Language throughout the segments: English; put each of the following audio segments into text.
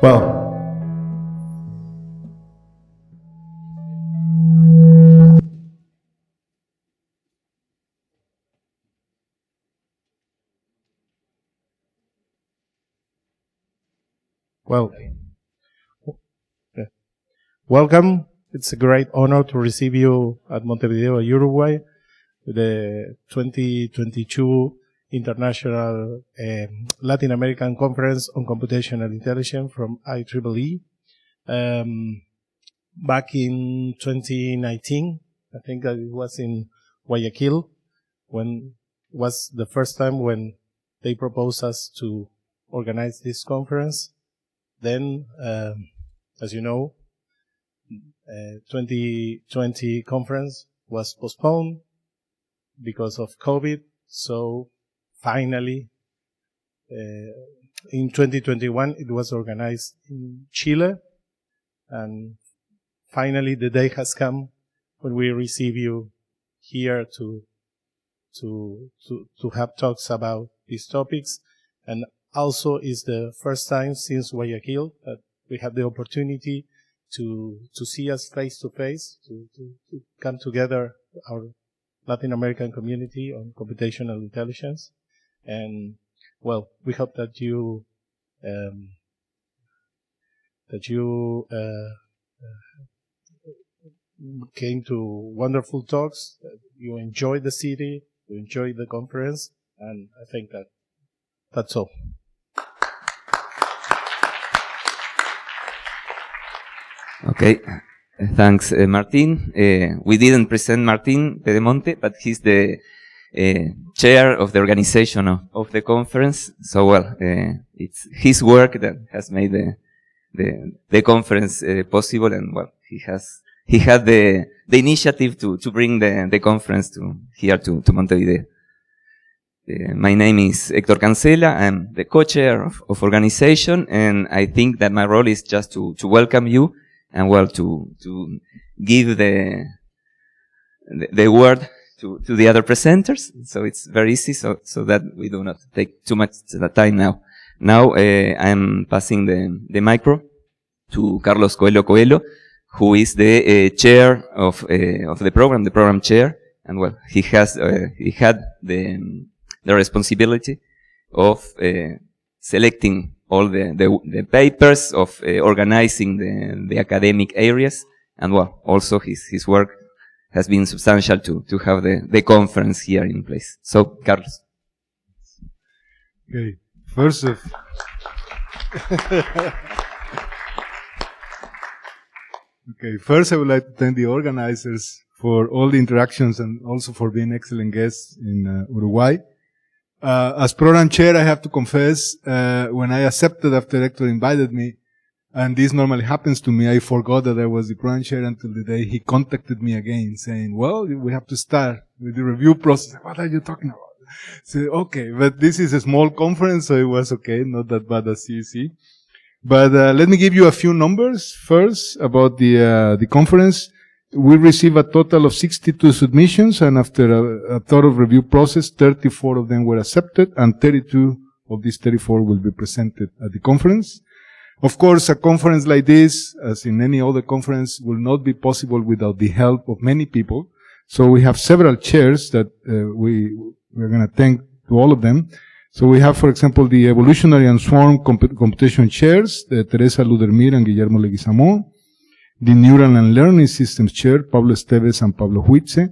Well, welcome. It's a great honor to receive you at Montevideo, Uruguay, the 2022 International Latin American Conference on Computational Intelligence from IEEE. Back in 2019, I think that it was in Guayaquil, when was the first time when they proposed us to organize this conference. Then, as you know, 2020 conference was postponed because of COVID. So finally, in 2021, it was organized in Chile. And finally, the day has come when we receive you here to have talks about these topics. And also is the first time since Guayaquil that we have the opportunity to see us face to face, to come together, our Latin American community on computational intelligence. And well, we hope that you came to wonderful talks, that you enjoyed the city, you enjoyed the conference, and I think that's all. Okay, thanks, Martin. We didn't present Martin Pedemonte, but he's the chair of the organization of the conference. So, well, it's his work that has made the conference possible, and well, he had the initiative to bring the conference here to Montevideo. My name is Héctor Cancela. I'm the co-chair of organization, and I think that my role is just to welcome you. And well, to give the word to the other presenters, so it's very easy, so that we do not take too much time now. Now I'm passing the micro to Carlos Coelho, who is the chair of the program chair, and well, he had the responsibility of selecting all the papers, of organizing the academic areas, and well, also his work has been substantial to have the conference here in place. So, Carlos. Okay, first I would like to thank the organizers for all the interactions and also for being excellent guests in Uruguay. As program chair, I have to confess, when I accepted after Hector invited me, and this normally happens to me, I forgot that I was the program chair until the day he contacted me again saying, well, we have to start with the review process. What are you talking about? So, okay, but this is a small conference, so it was okay, not that bad as you see. But let me give you a few numbers first about the conference. We received a total of 62 submissions, and after a thorough review process, 34 of them were accepted, and 32 of these 34 will be presented at the conference. Of course, a conference like this, as in any other conference, will not be possible without the help of many people. So we have several chairs that we're going to thank to all of them. So we have, for example, the Evolutionary and Swarm Computation chairs, Teresa Ludermir and Guillermo Leguizamón. The Neural and Learning Systems Chair, Pablo Esteves and Pablo Huitze.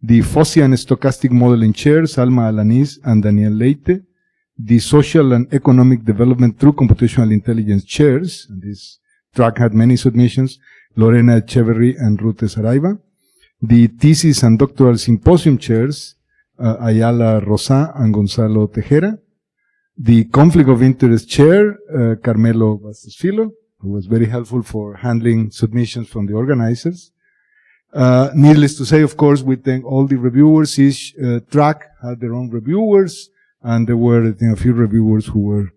The Fuzzy and Stochastic Modeling Chairs, Alma Alaniz and Daniel Leite. The Social and Economic Development Through Computational Intelligence Chairs, and this track had many submissions, Lorena Echeverry and Ruth Saraiva. The Thesis and Doctoral Symposium Chairs, Ayala Rosa and Gonzalo Tejera. The Conflict of Interest Chair, Carmelo Bastos-Filo, who was very helpful for handling submissions from the organizers. Needless to say, of course, we thank all the reviewers. Each track had their own reviewers, and there were a few reviewers who were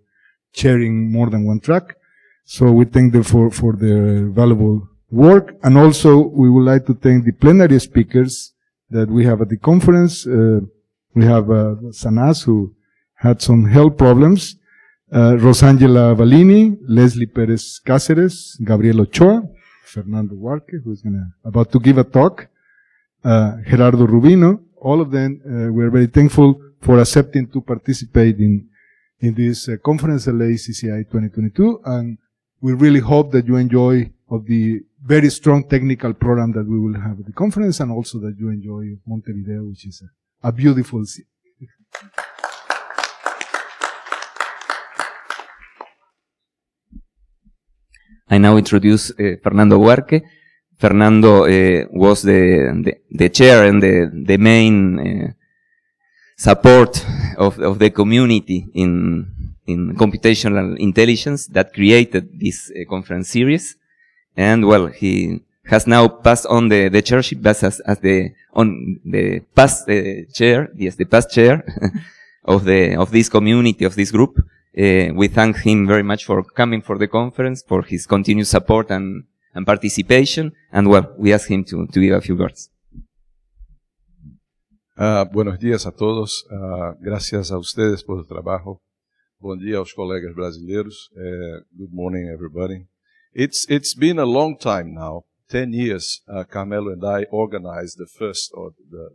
chairing more than one track. So we thank them for their valuable work. And also, we would like to thank the plenary speakers that we have at the conference. We have Sanaz, who had some health problems. Rosangela Valini, Leslie Perez Cáceres, Gabriel Ochoa, Fernando Buarque, who's about to give a talk, Gerardo Rubino. All of them, we're very thankful for accepting to participate in this conference, LA-CCI 2022, and we really hope that you enjoy of the very strong technical program that we will have at the conference, and also that you enjoy Montevideo, which is a beautiful city. I now introduce Fernando Buarque. Fernando was the chair and the main support of the community in computational intelligence that created this conference series. And well, he has now passed on the chairship, but as the past chair of this community, of this group. We thank him very much for coming for the conference, for his continued support and participation. And well, we ask him to give a few words. Buenos días a todos. Gracias a ustedes por el trabajo. Bom dia aos colegas brasileiros. Good morning, everybody. It's been a long time now, 10 years. Carmelo and I organized the first, or the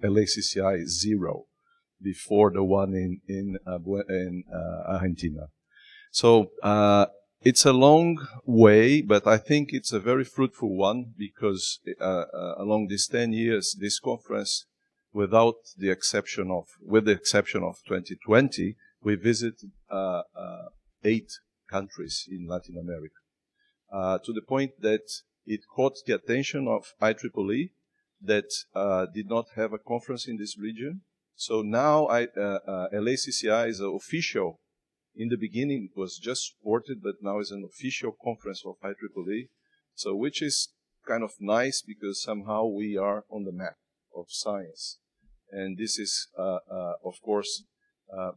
LA-CCI 0, before the one in Argentina. So it's a long way, but I think it's a very fruitful one, because along these 10 years, this conference, with the exception of 2020, we visited 8 countries in Latin America, to the point that it caught the attention of IEEE that did not have a conference in this region. So now LA-CCI is official. In the beginning it was just supported, but now is an official conference of IEEE. So which is kind of nice, because somehow we are on the map of science. And this is, of course,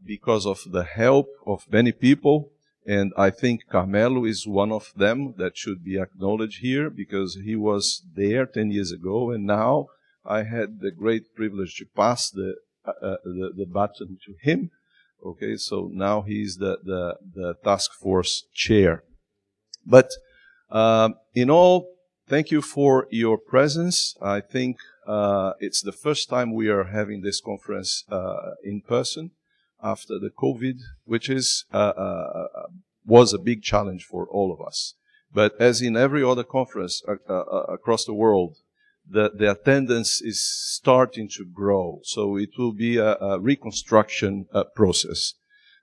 because of the help of many people. And I think Carmelo is one of them that should be acknowledged here, because he was there 10 years ago, and now I had the great privilege to pass the baton to him. Okay, so now he's the task force chair. But in all, thank you for your presence. I think it's the first time we are having this conference in person after the COVID, which is was a big challenge for all of us. But as in every other conference across the world, the attendance is starting to grow. So it will be a reconstruction process.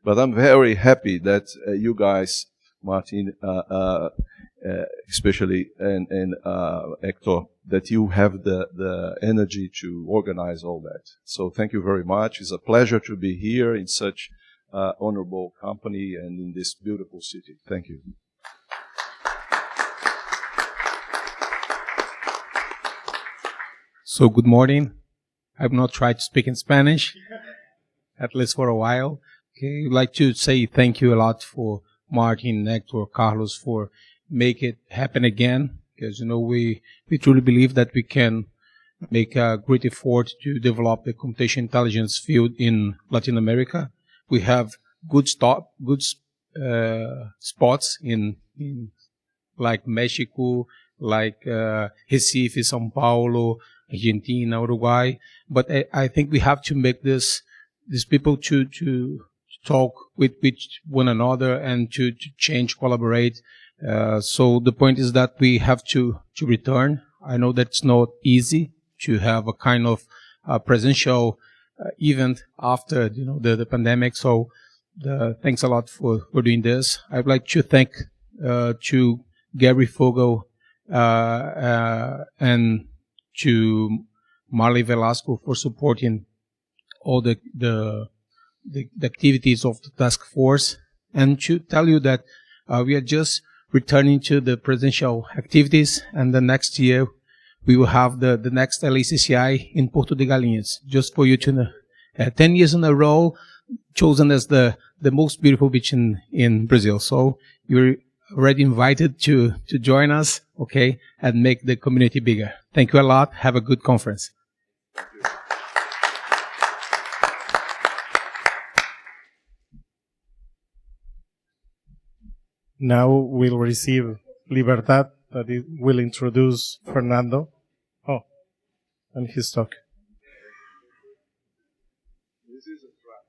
But I'm very happy that you guys, Martin, especially, and Hector, that you have the energy to organize all that. So thank you very much. It's a pleasure to be here in such honorable company and in this beautiful city. Thank you. So good morning. I've not tried to speak in Spanish, at least for a while. Okay, I'd like to say thank you a lot for Martin, Hector, Carlos, for make it happen again. Because, you know, we truly believe that we can make a great effort to develop the computational intelligence field in Latin America. We have good spots in like Mexico, like Recife, São Paulo, Argentina, Uruguay. But I think we have to make these people to talk with one another and to change, collaborate. So the point is that we have to return. I know that's not easy to have a kind of presential event after, you know, the pandemic. So thanks a lot for doing this. I'd like to thank to Gary Fogel and to Marley Velasco for supporting all the activities of the task force, and to tell you that we are just returning to the presential activities, and the next year we will have the next LA-CCI in Porto de Galinhas, just for you to know. 10 years in a row, chosen as the most beautiful beach in Brazil. So you're already invited to join us, okay, and make the community bigger. Thank you a lot. Have a good conference. Now we'll receive Libertad, that it will introduce Fernando. Oh, and his talk. This is a trap.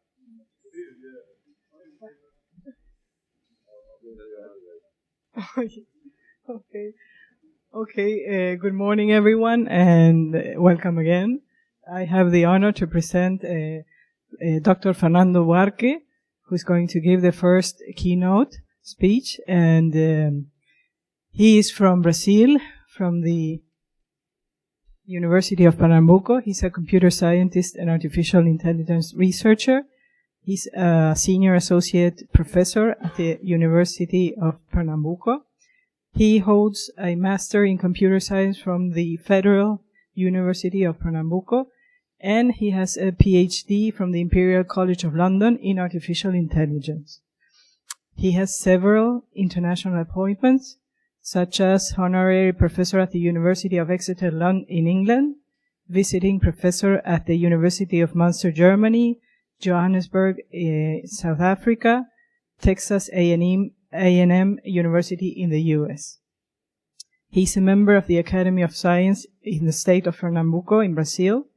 Okay. Good morning, everyone, and welcome again. I have the honor to present Dr. Fernando Buarque, who's going to give the first keynote speech, and he is from Brazil, from the University of Pernambuco. He's a computer scientist and artificial intelligence researcher. He's a senior associate professor at the University of Pernambuco. He holds a master in computer science from the Federal University of Pernambuco, and he has a PhD from the Imperial College of London in artificial intelligence. He has several international appointments, such as honorary professor at the University of Exeter in England, visiting professor at the University of Munster, Germany, Johannesburg, South Africa, Texas A&M University in the US. He's a member of the Academy of Science in the state of Pernambuco in Brazil.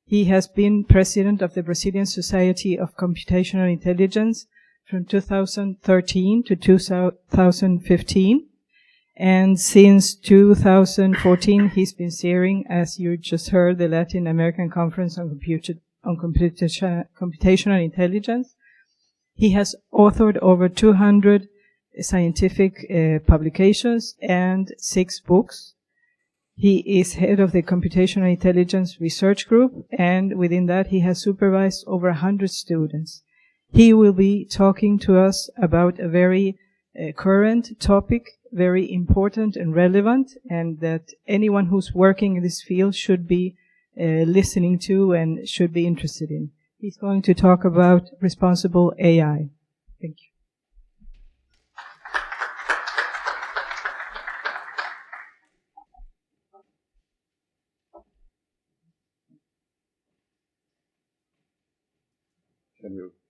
He has been president of the Brazilian Society of Computational Intelligence from 2013 to 2015. And since 2014, he's been steering, as you just heard, the Latin American Conference on Computational Intelligence. He has authored over 200 scientific publications and 6 books. He is head of the Computational Intelligence Research Group, and within that he has supervised over 100 students. He will be talking to us about a very current topic, very important and relevant, and that anyone who's working in this field should be listening to and should be interested in. He's going to talk about responsible AI. Thank you.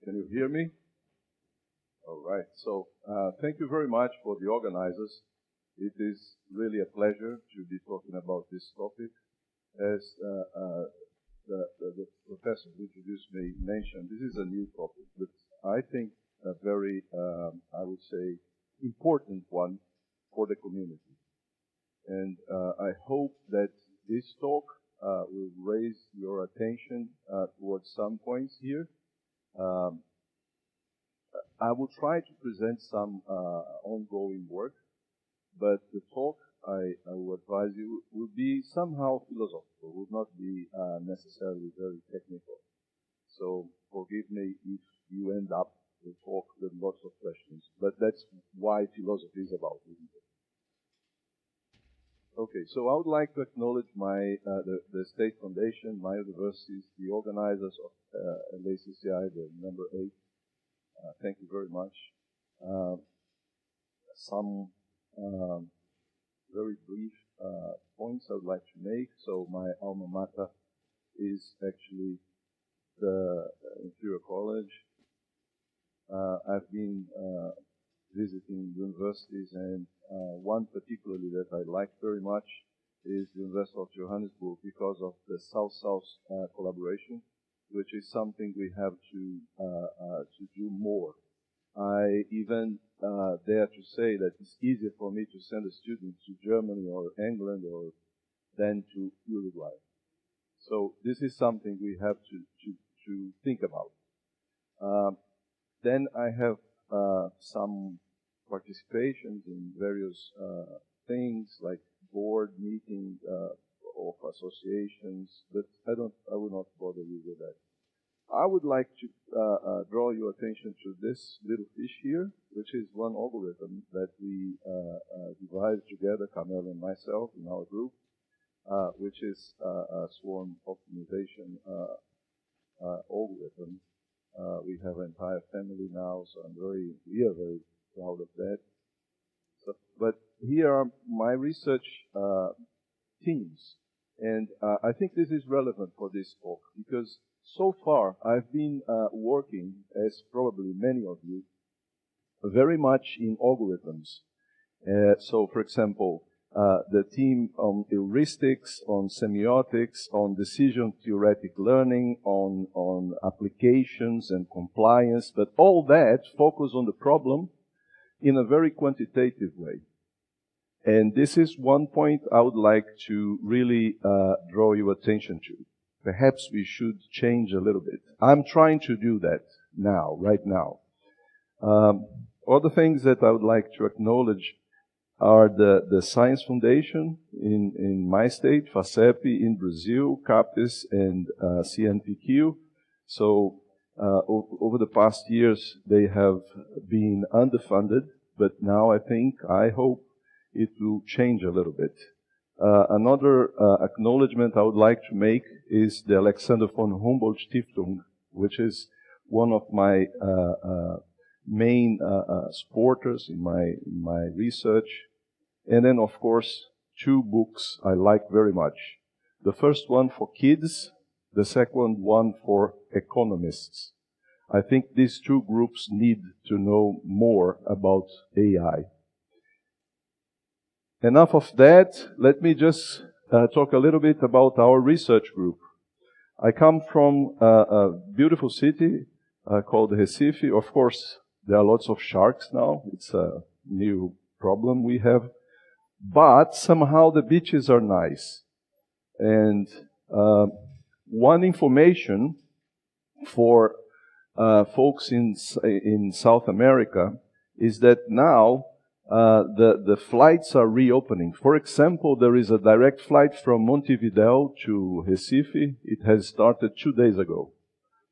Can you hear me? All right. So thank you very much for the organizers. It is really a pleasure to be talking about this topic. As the professor who introduced me mentioned, this is a new topic, but I think a very, I would say, important one for the community. And I hope that this talk will raise your attention towards some points here. I will try to present some ongoing work, but the talk, I will advise you, will be somehow philosophical, will not be necessarily very technical. So forgive me if you end up the talk with lots of questions, but that's why philosophy is about, isn't it? Okay, so I would like to acknowledge the State Foundation, Maia Universities, the organizers of LA-CCI, the number 8. Thank you very much. Some very brief points I would like to make. So my alma mater is actually the Imperial College. I've been visiting universities, and one particularly that I like very much is the University of Johannesburg because of the South-South collaboration, which is something we have to do more. I even dare to say that it's easier for me to send a student to Germany or England than to Uruguay. So this is something we have to think about. Then I have some participations in various things like board meetings of associations, but I will not bother you with that. I would like to draw your attention to this little fish here, which is one algorithm that we devised together, Carmel and myself, in our group, which is a swarm optimization algorithm. We have an entire family now, so we are very proud of that. So, but here are my research themes, and I think this is relevant for this talk because so far I've been working, as probably many of you, very much in algorithms. So, for example, the team on heuristics, on semiotics, on decision theoretic learning, on applications and compliance, but all that focus on the problem in a very quantitative way. And this is one point I would like to really draw your attention to. Perhaps we should change a little bit. I'm trying to do that now, right now. Other things that I would like to acknowledge are the Science Foundation in my state, FACEP in Brazil, CAPES, and CNPq. So over the past years, they have been underfunded, but now I hope it will change a little bit. Another acknowledgement I would like to make is the Alexander von Humboldt Stiftung, which is one of my main supporters in my research. And then, of course, two books I like very much. The first one for kids, the second one for economists. I think these two groups need to know more about AI. Enough of that. Let me just talk a little bit about our research group. I come from a beautiful city called Recife. Of course, there are lots of sharks now. It's a new problem we have. But somehow the beaches are nice. And one information for folks in South America is that now the flights are reopening. For example, there is a direct flight from Montevideo to Recife. It has started 2 days ago.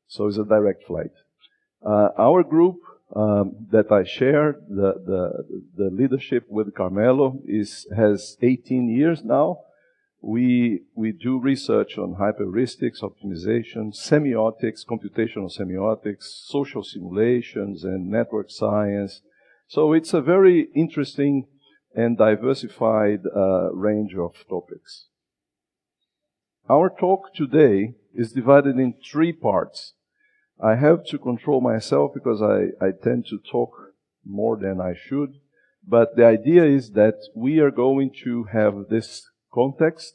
So it's a direct flight. Our group that I share, the leadership with Carmelo, has 18 years now. We do research on hyperheuristics, optimization, semiotics, computational semiotics, social simulations, and network science. So it's a very interesting and diversified range of topics. Our talk today is divided in 3 parts. I have to control myself because I tend to talk more than I should. But the idea is that we are going to have this context.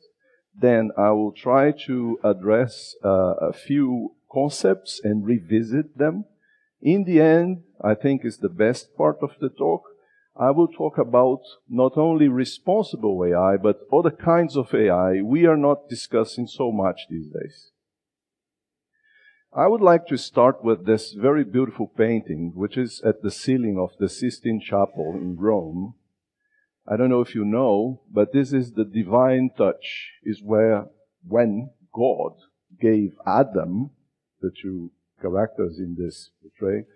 Then I will try to address a few concepts and revisit them. In the end, I think is the best part of the talk, I will talk about not only responsible AI, but other kinds of AI we are not discussing so much these days. I would like to start with this very beautiful painting, which is at the ceiling of the Sistine Chapel in Rome. I don't know if you know, but this is the divine touch, is where when God gave Adam, the two characters in this portrait,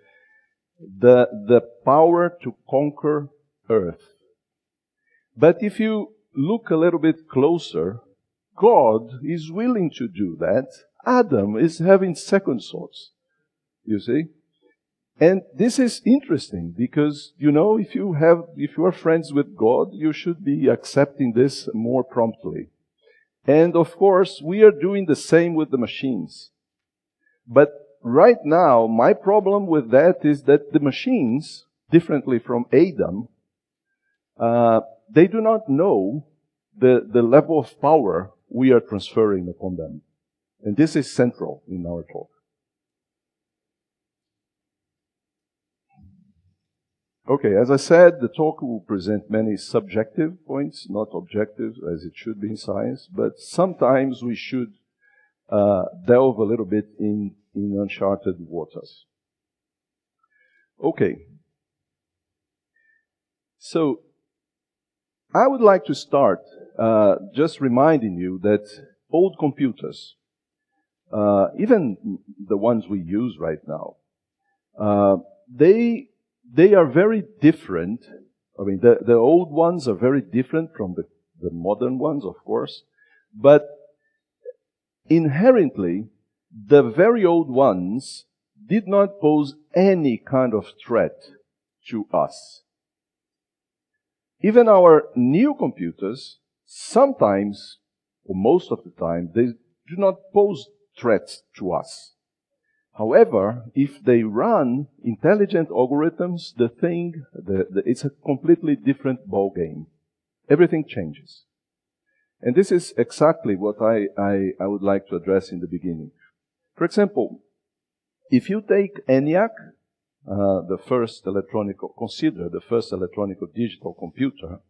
the power to conquer earth. But if you look a little bit closer, God is willing to do that. Adam is having second thoughts, you see? And this is interesting because, you know, if you are friends with God, you should be accepting this more promptly. And of course, we are doing the same with the machines. But right now, my problem with that is that the machines, differently from Adam, they do not know the level of power we are transferring upon them. And this is central in our talk. Okay, as I said, the talk will present many subjective points, not objective, as it should be in science, but sometimes we should delve a little bit in uncharted waters. Okay. So, I would like to start just reminding you that old computers, even the ones we use right now, they are very different. I mean, the old ones are very different from the modern ones, of course. But inherently, the very old ones did not pose any kind of threat to us. Even our new computers, sometimes, or most of the time, they do not pose threats to us. However, if they run intelligent algorithms, it's a completely different ballgame. Everything changes. And this is exactly what I would like to address in the beginning. For example, if you take ENIAC, consider the first electronic or digital computer,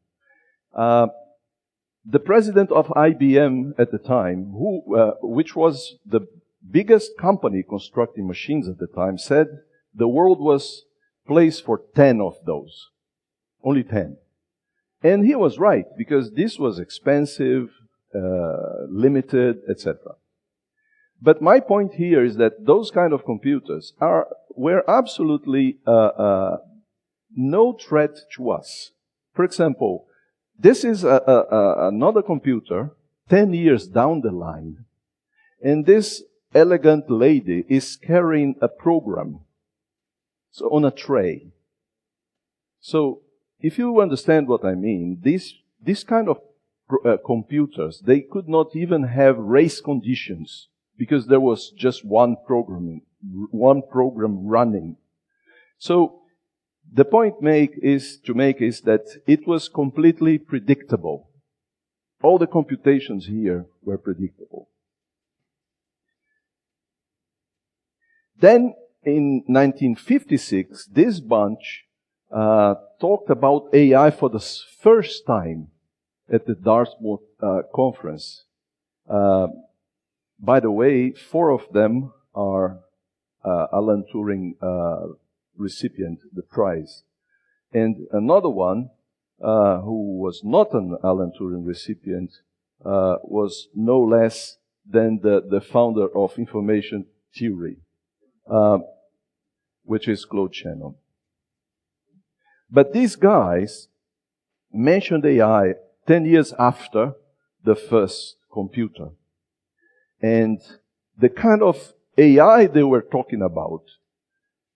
the president of IBM at the time, which was the biggest company constructing machines at the time, said the world was placed for 10 of those. Only 10. And he was right, because this was expensive, limited, etc. But my point here is that those kind of computers were absolutely no threat to us. For example, this is another computer 10 years down the line, and this elegant lady is carrying a program on a tray. So, if you understand what I mean, this kind of computers, they could not even have race conditions, because there was just one program running. So, the point to make is that it was completely predictable. All the computations here were predictable. Then, in 1956, this bunch talked about AI for the first time at the Dartmouth conference. By the way, 4 of them are Alan Turing recipient, the prize. And another one, who was not an Alan Turing recipient, was no less than the founder of information theory, which is Claude Shannon. But these guys mentioned AI 10 years after the first computer. And the kind of AI they were talking about,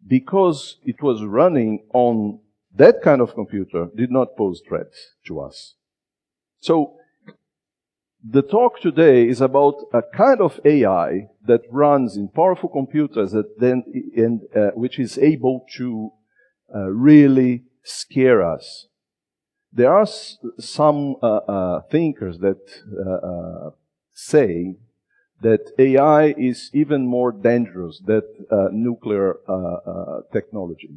because it was running on that kind of computer, did not pose threats to us. So, the talk today is about a kind of AI that runs in powerful computers which is able to really scare us. There are some thinkers that say that AI is even more dangerous than nuclear technology.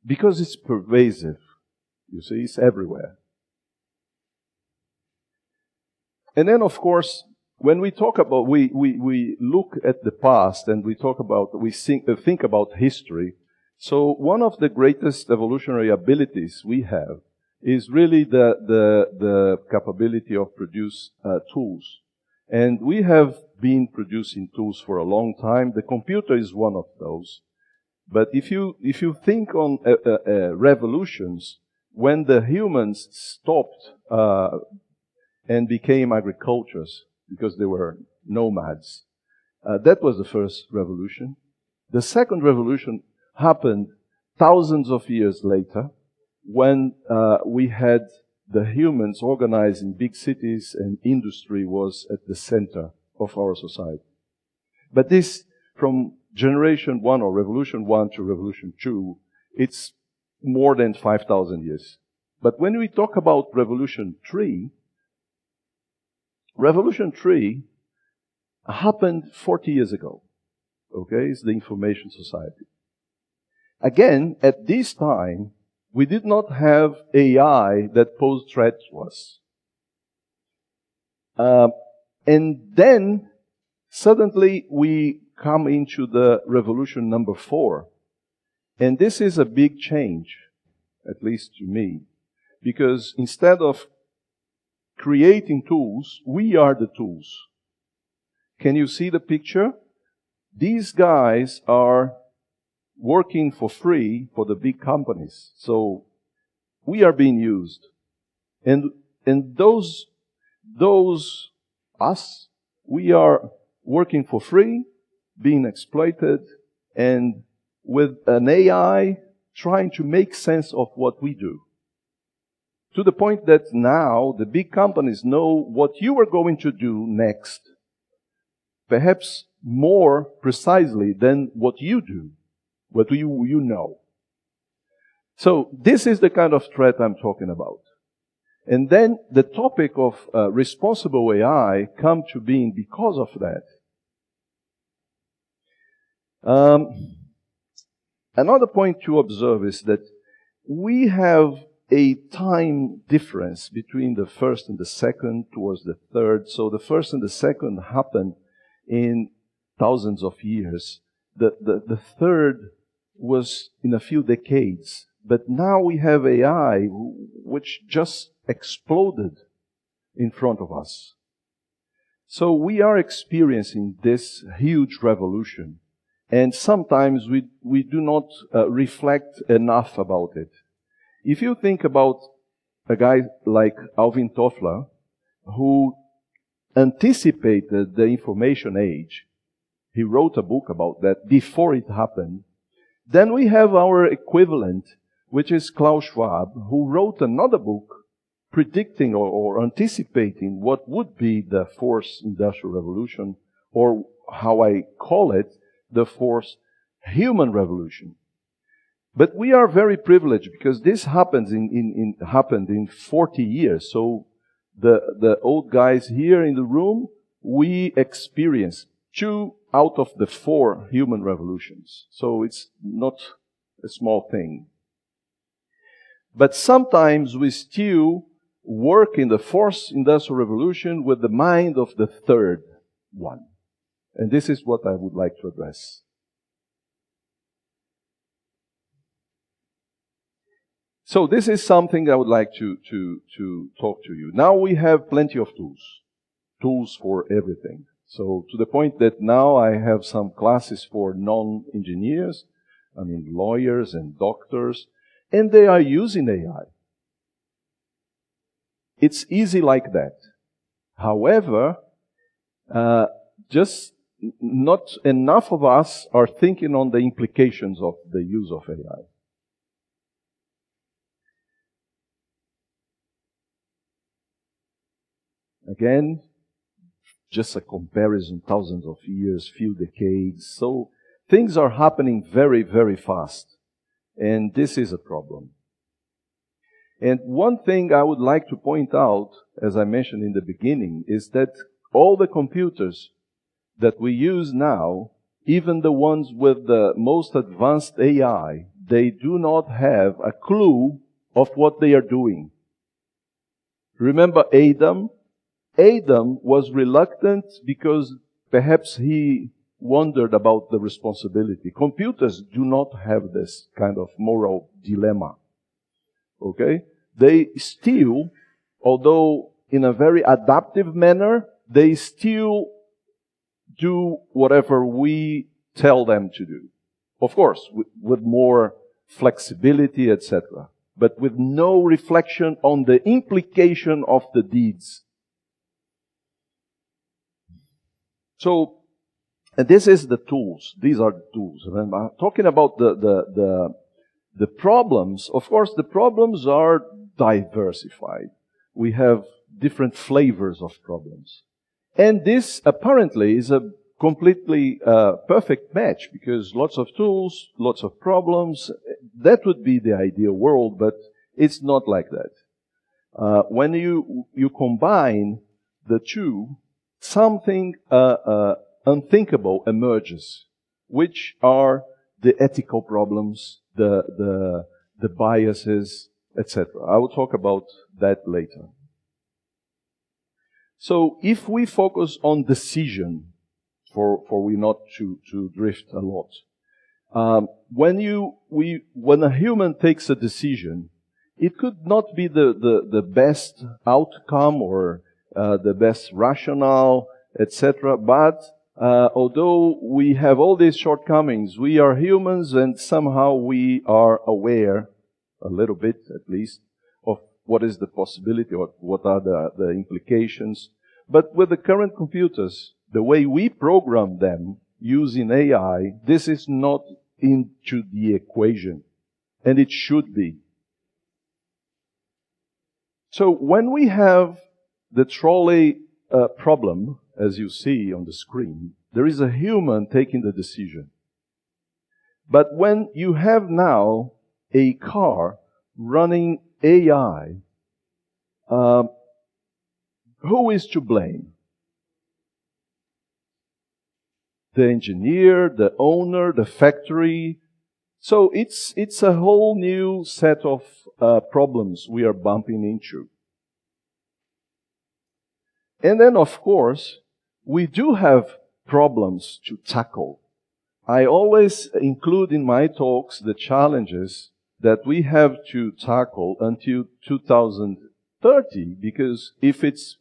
Because it's pervasive. You see, it's everywhere. And then, of course, when we talk about, we look at the past and we think about history. So one of the greatest evolutionary abilities we have is really the capability of produce tools. And we have been producing tools for a long time. The computer is one of those. But if you think on revolutions, when the humans stopped and became agricultures because they were nomads, that was the first revolution. The second revolution happened thousands of years later, when we had the humans organized in big cities and industry was at the center of our society. But this, from generation 1 or revolution 1 to revolution 2, it's more than 5,000 years. But when we talk about revolution 3 happened 40 years ago. Okay, it's the information society. Again, at this time, we did not have AI that posed threats to us. And then, suddenly, we come into the revolution number 4. And this is a big change, at least to me, because instead of creating tools, we are the tools. Can you see the picture? These guys are working for free for the big companies. So we are being used. And those us, we are working for free, being exploited, and with an AI trying to make sense of what we do. To the point that now the big companies know what you are going to do next. Perhaps more precisely than what you do, what you know. So this is the kind of threat I'm talking about. And then the topic of responsible AI come to being because of that. Another point to observe is that we have a time difference between the first and the second towards the third. So the first and the second happened in thousands of years. The third was in a few decades. But now we have AI which just exploded in front of us. So we are experiencing this huge revolution. And sometimes we do not reflect enough about it. If you think about a guy like Alvin Toffler, who anticipated the information age, he wrote a book about that before it happened, then we have our equivalent, which is Klaus Schwab, who wrote another book predicting or anticipating what would be the fourth industrial revolution, or how I call it, the fourth human revolution. But we are very privileged because this happens happened in 40 years. So the old guys here in the room, we experienced 2 out of the 4 human revolutions. So it's not a small thing. But sometimes we still work in the fourth industrial revolution with the mind of the third one. And this is what I would like to address. So this is something I would like to talk to you. Now we have plenty of tools for everything. So to the point that now I have some classes for non-engineers, lawyers and doctors, and they are using AI. It's easy like that. However, just not enough of us are thinking on the implications of the use of AI. Again, just a comparison, thousands of years, few decades. So things are happening very, very fast. And this is a problem. And one thing I would like to point out, as I mentioned in the beginning, is that all the computers that we use now, even the ones with the most advanced AI, they do not have a clue of what they are doing. Remember Adam? Adam was reluctant because perhaps he wondered about the responsibility. Computers do not have this kind of moral dilemma. Okay? They still, although in a very adaptive manner, they still do whatever we tell them to do. Of course, with more flexibility, etc. But with no reflection on the implication of the deeds. So, and this is the tools. These are the tools. And I'm talking about the problems. Of course, the problems are diversified. We have different flavors of problems. And this apparently is a completely perfect match because lots of tools, lots of problems. That would be the ideal world, but it's not like that. When you combine the two, something unthinkable emerges, which are the ethical problems, the biases, etc. I will talk about that later. So if we focus on decision, for we not to drift a lot, when a human takes a decision, it could not be the best outcome or the best rationale, etc. But although we have all these shortcomings, we are humans and somehow we are aware, a little bit at least, of what is the possibility or what are the implications. But with the current computers, the way we program them using AI, this is not into the equation. And it should be. So when we have the trolley problem, as you see on the screen, There is a human taking the decision. But when you have now a car running AI, who is to blame? The engineer, the owner, the factory. So it's a whole new set of problems we are bumping into. And then, of course, we do have problems to tackle. I always include in my talks the challenges that we have to tackle until 2030, because if it's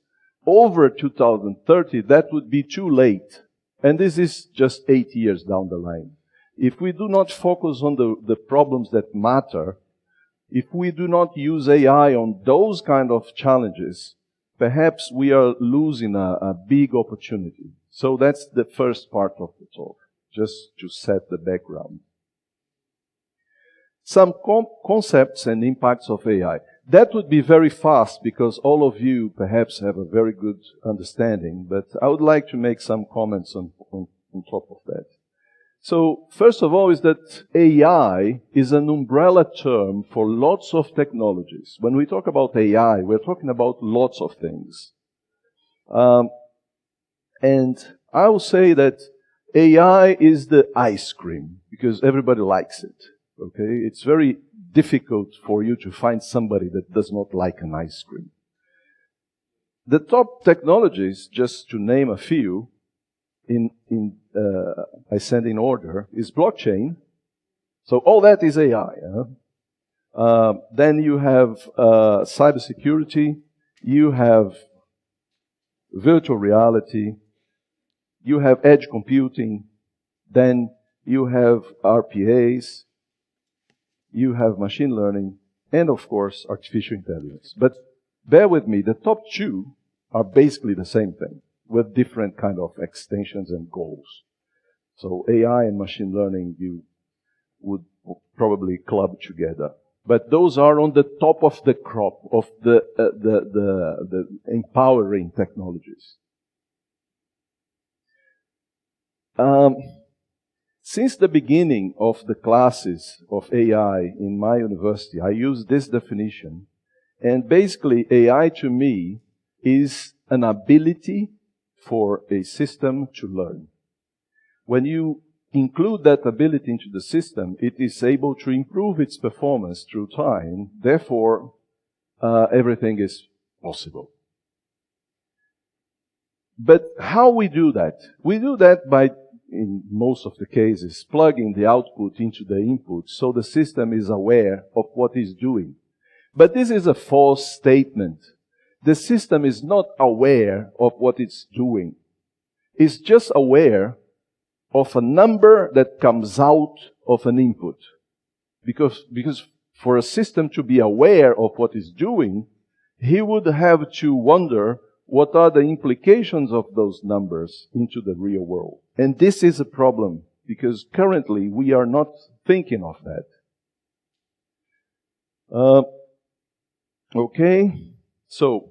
over 2030, that would be too late. And this is just 8 years down the line. If we do not focus on the problems that matter, if we do not use AI on those kind of challenges, perhaps we are losing a big opportunity. So that's the first part of the talk, just to set the background. Some concepts and impacts of AI. That would be very fast because all of you perhaps have a very good understanding, but I would like to make some comments on top of that. So, first of all is that AI is an umbrella term for lots of technologies. When we talk about AI, we're talking about lots of things. And I will say that AI is the ice cream because everybody likes it. Okay? It's very difficult for you to find somebody that does not like an ice cream. The top technologies, just to name a few, I send in order, is blockchain. So all that is AI. Then you have cybersecurity, you have virtual reality, you have edge computing, then you have RPAs, you have machine learning, and of course, artificial intelligence. But bear with me, the top two are basically the same thing, with different kind of extensions and goals. So AI and machine learning, you would probably club together. But those are on the top of the crop of the empowering technologies. Since the beginning of the classes of AI in my university, I use this definition. And basically, AI to me is an ability for a system to learn. When you include that ability into the system, it is able to improve its performance through time. Therefore, everything is possible. But how we do that? We do that by, in most of the cases, plugging the output into the input so the system is aware of what it's doing. But this is a false statement. The system is not aware of what it's doing. It's just aware of a number that comes out of an input. Because for a system to be aware of what it's doing, he would have to wonder what are the implications of those numbers into the real world. And this is a problem, because currently we are not thinking of that. Okay, so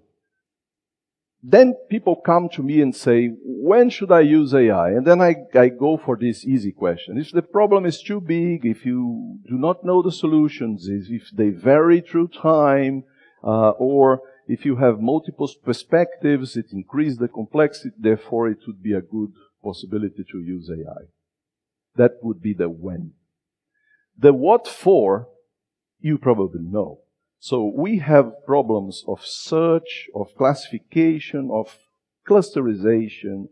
then people come to me and say, when should I use AI? And then I go for this easy question. If the problem is too big, if you do not know the solutions, if they vary through time, or if you have multiple perspectives, it increases the complexity, therefore it would be a good possibility to use AI. That would be the when. The what for, you probably know. So we have problems of search, of classification, of clusterization,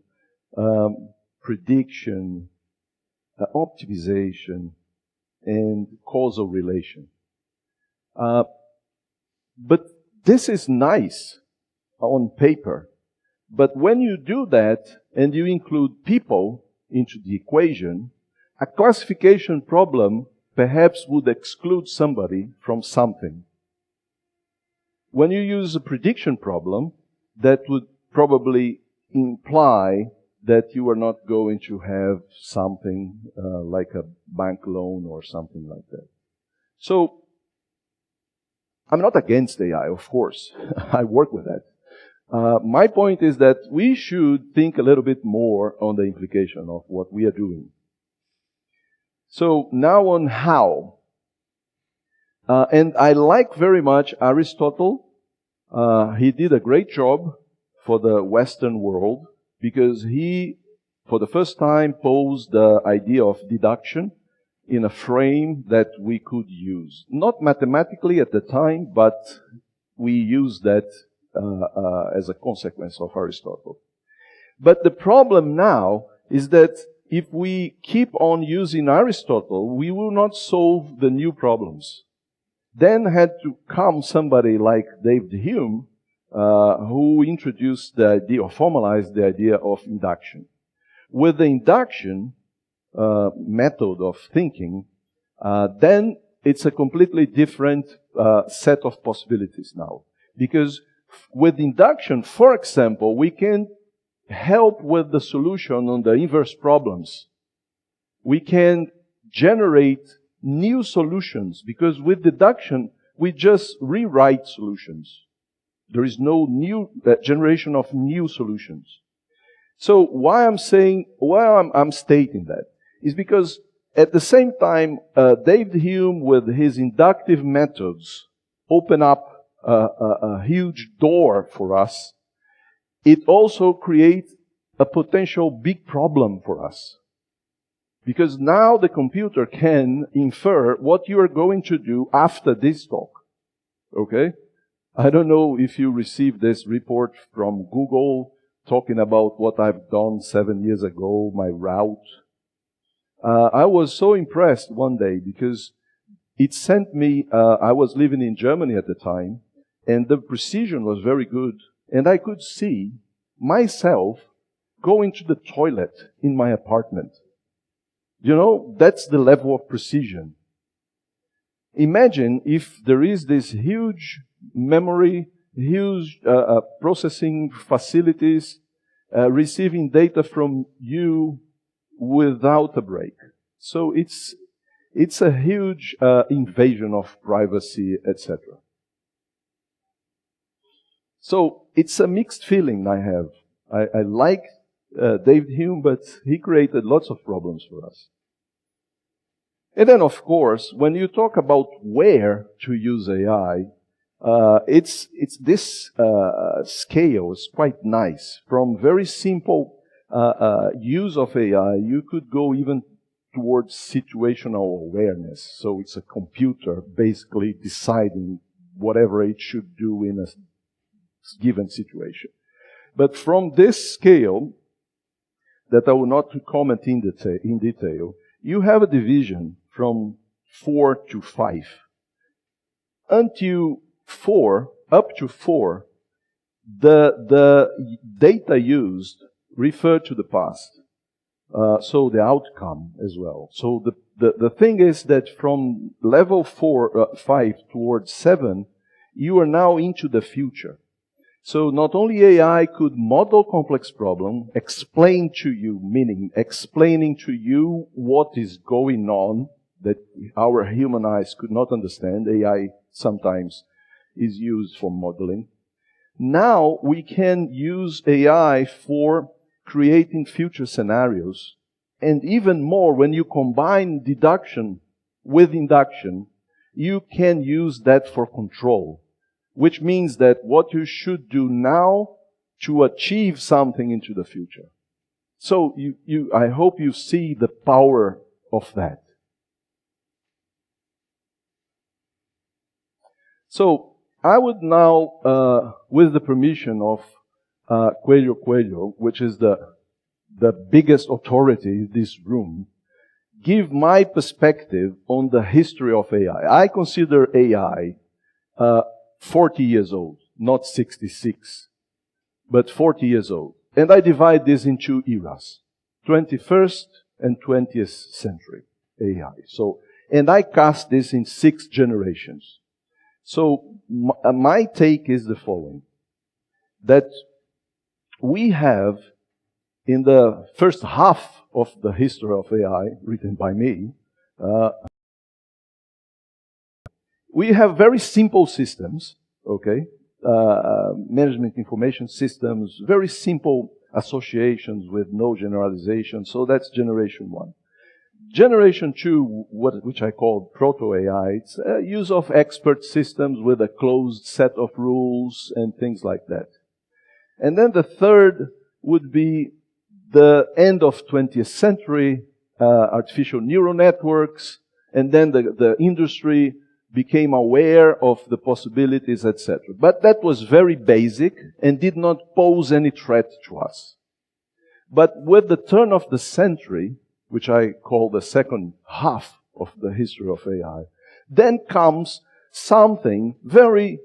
prediction, optimization, and causal relation. But this is nice on paper. But when you do that and you include people into the equation, a classification problem perhaps would exclude somebody from something. When you use a prediction problem, that would probably imply that you are not going to have something like a bank loan or something like that. So, I'm not against AI, of course. I work with that. My point is that we should think a little bit more on the implication of what we are doing. So now on how. And I like very much Aristotle. He did a great job for the Western world because he, for the first time, posed the idea of deduction in a frame that we could use. Not mathematically at the time, but we used that as a consequence of Aristotle. But the problem now is that if we keep on using Aristotle, we will not solve the new problems. Then had to come somebody like David Hume, who introduced the idea, or formalized the idea of induction. With the induction method of thinking, then it's a completely different set of possibilities now. Because with induction, for example, we can help with the solution on the inverse problems. We can generate new solutions, because with deduction, we just rewrite solutions. There is no new generation of new solutions. So why I'm stating that is because at the same time, David Hume with his inductive methods open up a huge door for us. It also creates a potential big problem for us. Because now the computer can infer what you are going to do after this talk. Okay? I don't know if you received this report from Google talking about what I've done 7 years ago, my route. I was so impressed one day because it sent me, I was living in Germany at the time, and the precision was very good. And I could see myself going to the toilet in my apartment. You know, that's the level of precision. Imagine if there is this huge memory, huge processing facilities, receiving data from you without a break. So it's a huge invasion of privacy, etc. So it's a mixed feeling I have. I like David Hume, but he created lots of problems for us. And then, of course, when you talk about where to use AI, it's this scale is quite nice. From very simple use of AI, you could go even towards situational awareness. So it's a computer basically deciding whatever it should do in a given situation. But from this scale, that I will not comment in detail, you have a division from 4 to 5. Until 4, up to 4, the data used refer to the past. So the outcome as well. So the thing is that from level 5 towards 7, you are now into the future. So not only AI could model complex problem, explain to you, meaning explaining to you what is going on that our human eyes could not understand. AI sometimes is used for modeling. Now we can use AI for creating future scenarios. And even more, when you combine deduction with induction, you can use that for control. Which means that what you should do now to achieve something into the future. So I hope you see the power of that. So I would now, with the permission of Coelho, which is the biggest authority in this room, give my perspective on the history of AI. I consider AI 40 years old, not 66, but 40 years old. And I divide this in 2 eras, 21st and 20th century AI. So, and I cast this in 6 generations. So my take is the following, that we have, in the first half of the history of AI, written by me, we have very simple systems, okay? management information systems, very simple associations with no generalization. So that's generation 1. Generation 2, which I call proto-AI, it's use of expert systems with a closed set of rules and things like that. And then the third would be the end of 20th century, artificial neural networks, and then the industry became aware of the possibilities, etc. But that was very basic and did not pose any threat to us. But with the turn of the century, which I call the second half of the history of AI, then comes something very,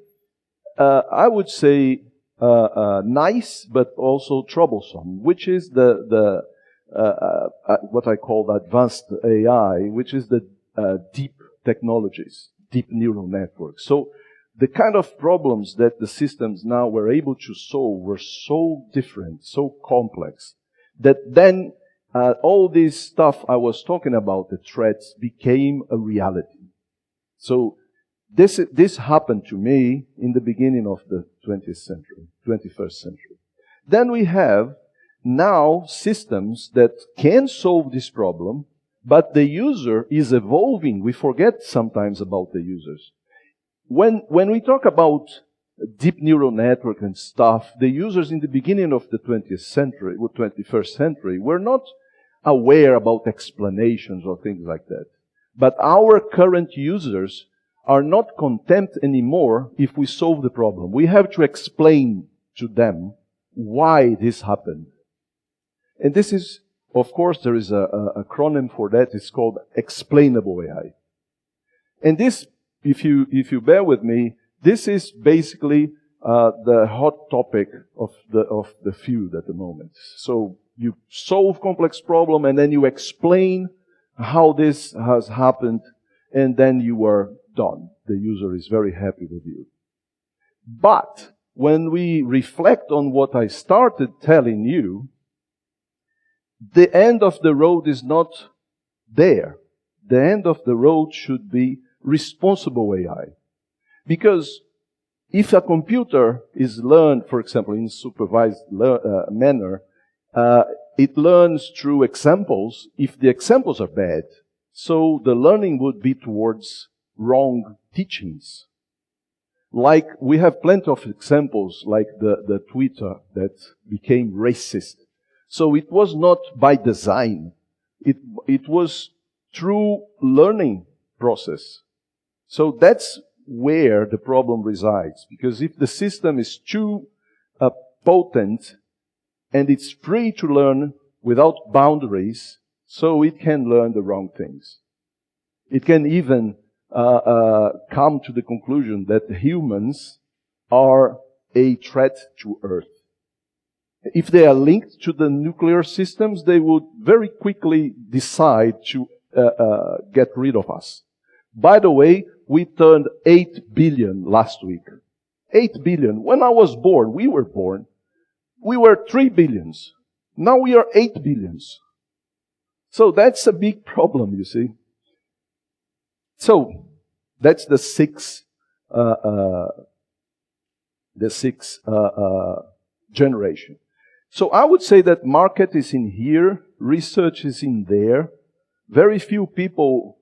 I would say, nice, but also troublesome, which is what I call the advanced AI, which is the deep technologies, deep neural networks. So the kind of problems that the systems now were able to solve were so different, so complex, that then all this stuff I was talking about, the threats, became a reality. So this happened to me in the beginning of the 21st century. Then we have now systems that can solve this problem, but the user is evolving. We forget sometimes about the users. When we talk about deep neural network and stuff, the users in the beginning of the 21st century were not aware about explanations or things like that. But our current users are not content anymore if we solve the problem. We have to explain to them why this happened. And this is, of course, there is a acronym for that. It's called explainable AI. And this, if you bear with me, this is basically the hot topic of the field at the moment. So you solve complex problem and then you explain how this has happened, and then you are done. The user is very happy with you. But when we reflect on what I started telling you, the end of the road is not there. The end of the road should be responsible AI. Because if a computer is learned, for example, in supervised manner, it learns through examples if the examples are bad. So the learning would be towards wrong teachings. Like, we have plenty of examples, like the Twitter that became racist. So it was not by design. It was through learning process. So that's where the problem resides. Because if the system is too potent and it's free to learn without boundaries, so it can learn the wrong things. It can even come to the conclusion that humans are a threat to Earth. If they are linked to the nuclear systems, they would very quickly decide to get rid of us. By the way, we turned 8 billion last week. 8 billion. When I was born, we were 3 billions. Now we are 8 billions. So that's a big problem, you see. So that's the sixth generation. So I would say that market is in here, research is in there. Very few people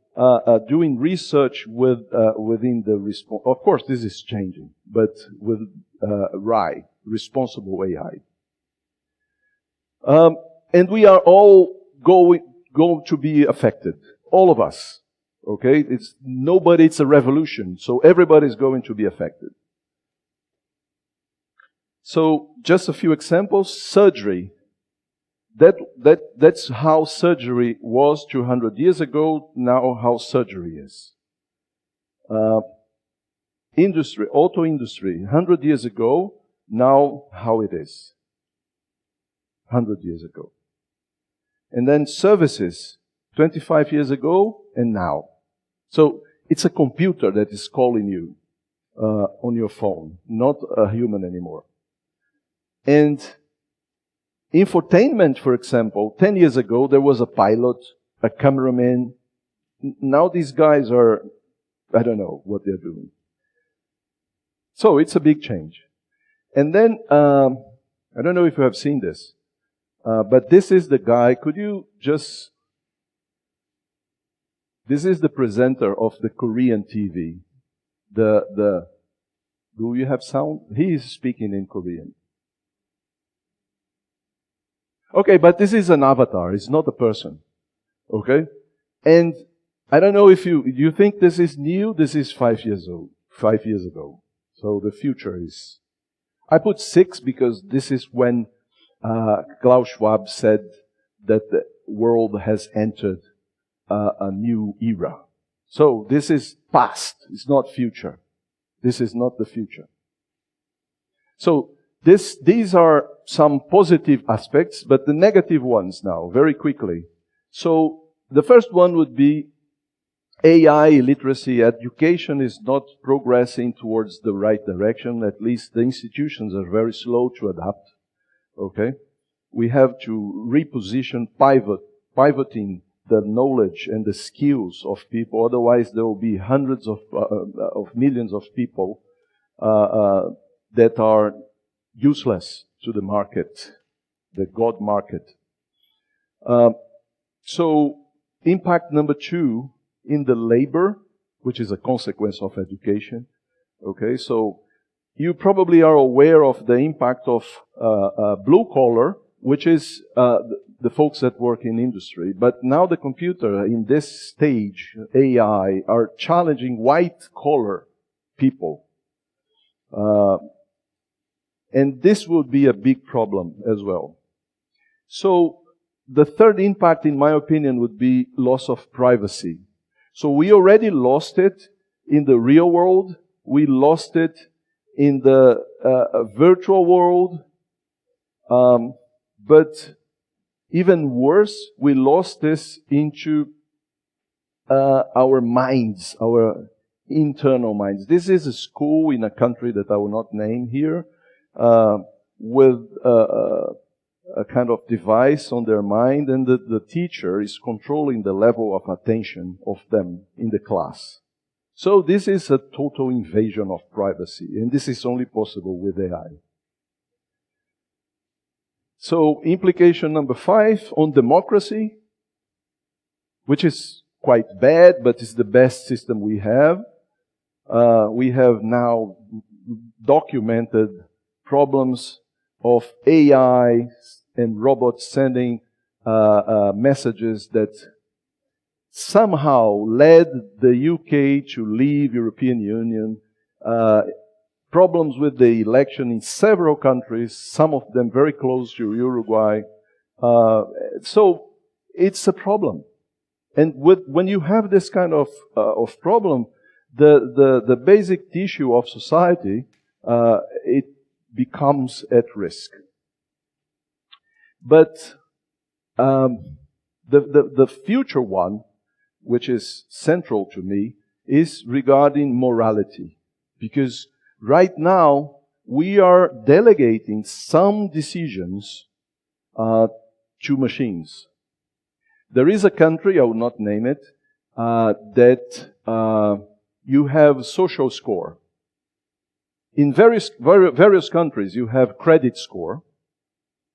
doing research within the response. Of course, this is changing, but with RAI, responsible AI. And we are all going to be affected, all of us. Okay, it's a revolution, so everybody is going to be affected. So just a few examples. Surgery. That's how surgery was 200 years ago. Now how surgery is. Industry, auto industry, 100 years ago. Now how it is. 100 years ago. And then services, 25 years ago and now. So it's a computer that is calling you on your phone, not a human anymore. And infotainment, for example, 10 years ago, there was a pilot, a cameraman. Now these guys are, I don't know what they're doing. So it's a big change. And then, I don't know if you have seen this, but this is the guy. Could you just... This is the presenter of the Korean TV. Do you have sound? He is speaking in Korean. Okay, but this is an avatar. It's not a person. Okay? And I don't know if you think this is new. This is 5 years old, 5 years ago. So the future is... I put 6 because this is when Klaus Schwab said that the world has entered a new era. So this is past. It's not future. This is not the future. So these are some positive aspects, but the negative ones now, very quickly. So the first one would be AI literacy. Education is not progressing towards the right direction. At least the institutions are very slow to adapt. Okay? We have to reposition, pivoting the knowledge and the skills of people. Otherwise, there will be hundreds of millions of people that are useless to the market, the God market. So, impact number 2 in the labor, which is a consequence of education. Okay, so you probably are aware of the impact of blue collar, which is the folks that work in industry. But now the computer, in this stage, AI, are challenging white collar people. And this would be a big problem as well. So the third impact, in my opinion, would be loss of privacy. So we already lost it in the real world. We lost it in the virtual world. But even worse, we lost this into our minds, our internal minds. This is a school in a country that I will not name here, with a kind of device on their mind, and the teacher is controlling the level of attention of them in the class. So this is a total invasion of privacy, and this is only possible with AI. So implication number 5 on democracy, which is quite bad, but it's the best system we have. We have now documented problems of AI and robots sending messages that somehow led the UK to leave European Union. Problems with the election in several countries, some of them very close to Uruguay. So it's a problem. And when you have this kind of problem, the basic tissue of society, it becomes at risk. But the future one, which is central to me, is regarding morality. Because right now, we are delegating some decisions to machines. There is a country, I will not name it, that you have social score. In various countries, you have credit score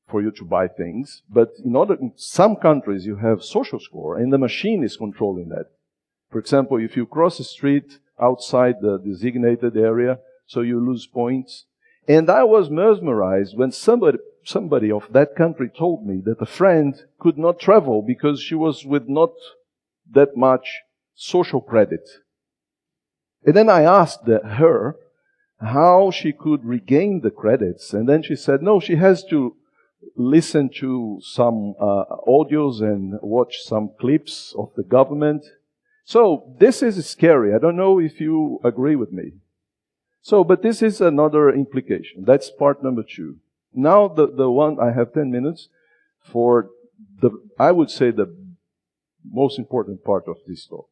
for you to buy things, but in some countries, you have social score, and the machine is controlling that. For example, if you cross the street outside the designated area, so you lose points. And I was mesmerized when somebody of that country told me that a friend could not travel because she was with not that much social credit. And then I asked her how she could regain the credits. And then she said, no, she has to listen to some audios and watch some clips of the government. So this is scary. I don't know if you agree with me. So, but this is another implication. That's part number 2. Now the one, I have 10 minutes for I would say the most important part of this talk.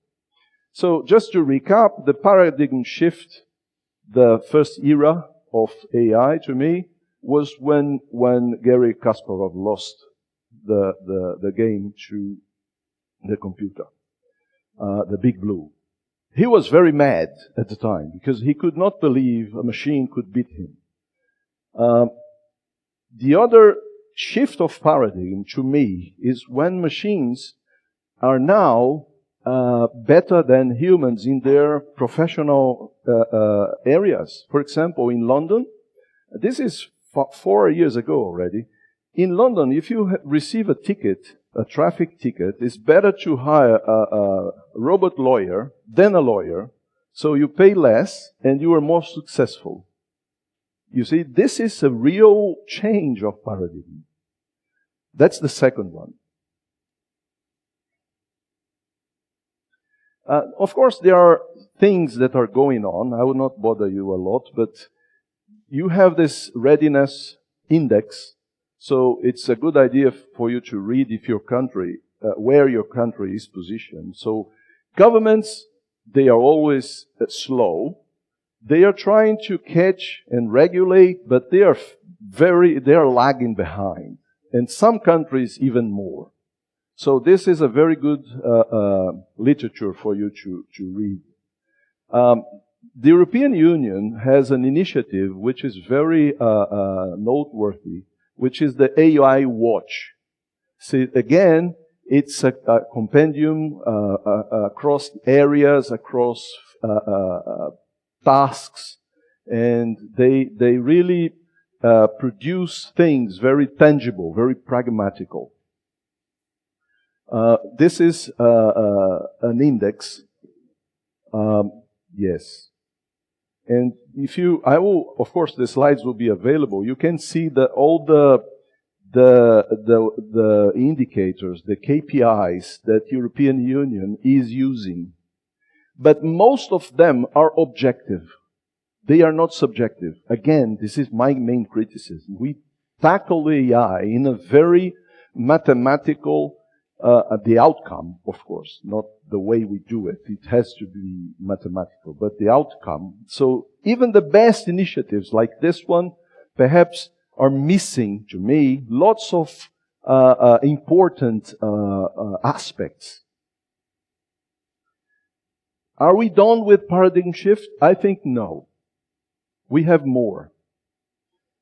So just to recap, the paradigm shift, the first era of AI to me was when Garry Kasparov lost the game to the computer, the Big Blue. he was very mad at the time because he could not believe a machine could beat him. The other shift of paradigm to me is when machines are now better than humans in their professional areas. For example, in London, this is 4 years ago already. In London, if you receive a ticket, a traffic ticket, it's better to hire a robot lawyer than a lawyer, so you pay less and you are more successful. You see, this is a real change of paradigm. That's the second one. Of course, there are things that are going on. I will not bother you a lot, but you have this readiness index. So it's a good idea for you to read if your country, where your country is positioned. So governments, they are always slow. They are trying to catch and regulate, but they are lagging behind. And some countries even more. So this is a very good literature for you to read. The European Union has an initiative which is very noteworthy, which is the AI Watch. See, again, it's a compendium across areas, across tasks, and they really produce things very tangible, very pragmatical. This is an index. Yes. And of course, the slides will be available. You can see that all the indicators, the KPIs that European Union is using. But most of them are objective. They are not subjective. Again, this is my main criticism. We tackle AI in a very mathematical, the outcome, of course, not the way we do it. It has to be mathematical, but the outcome. So even the best initiatives like this one, perhaps are missing, to me, lots of important aspects. Are we done with paradigm shift? I think no. We have more.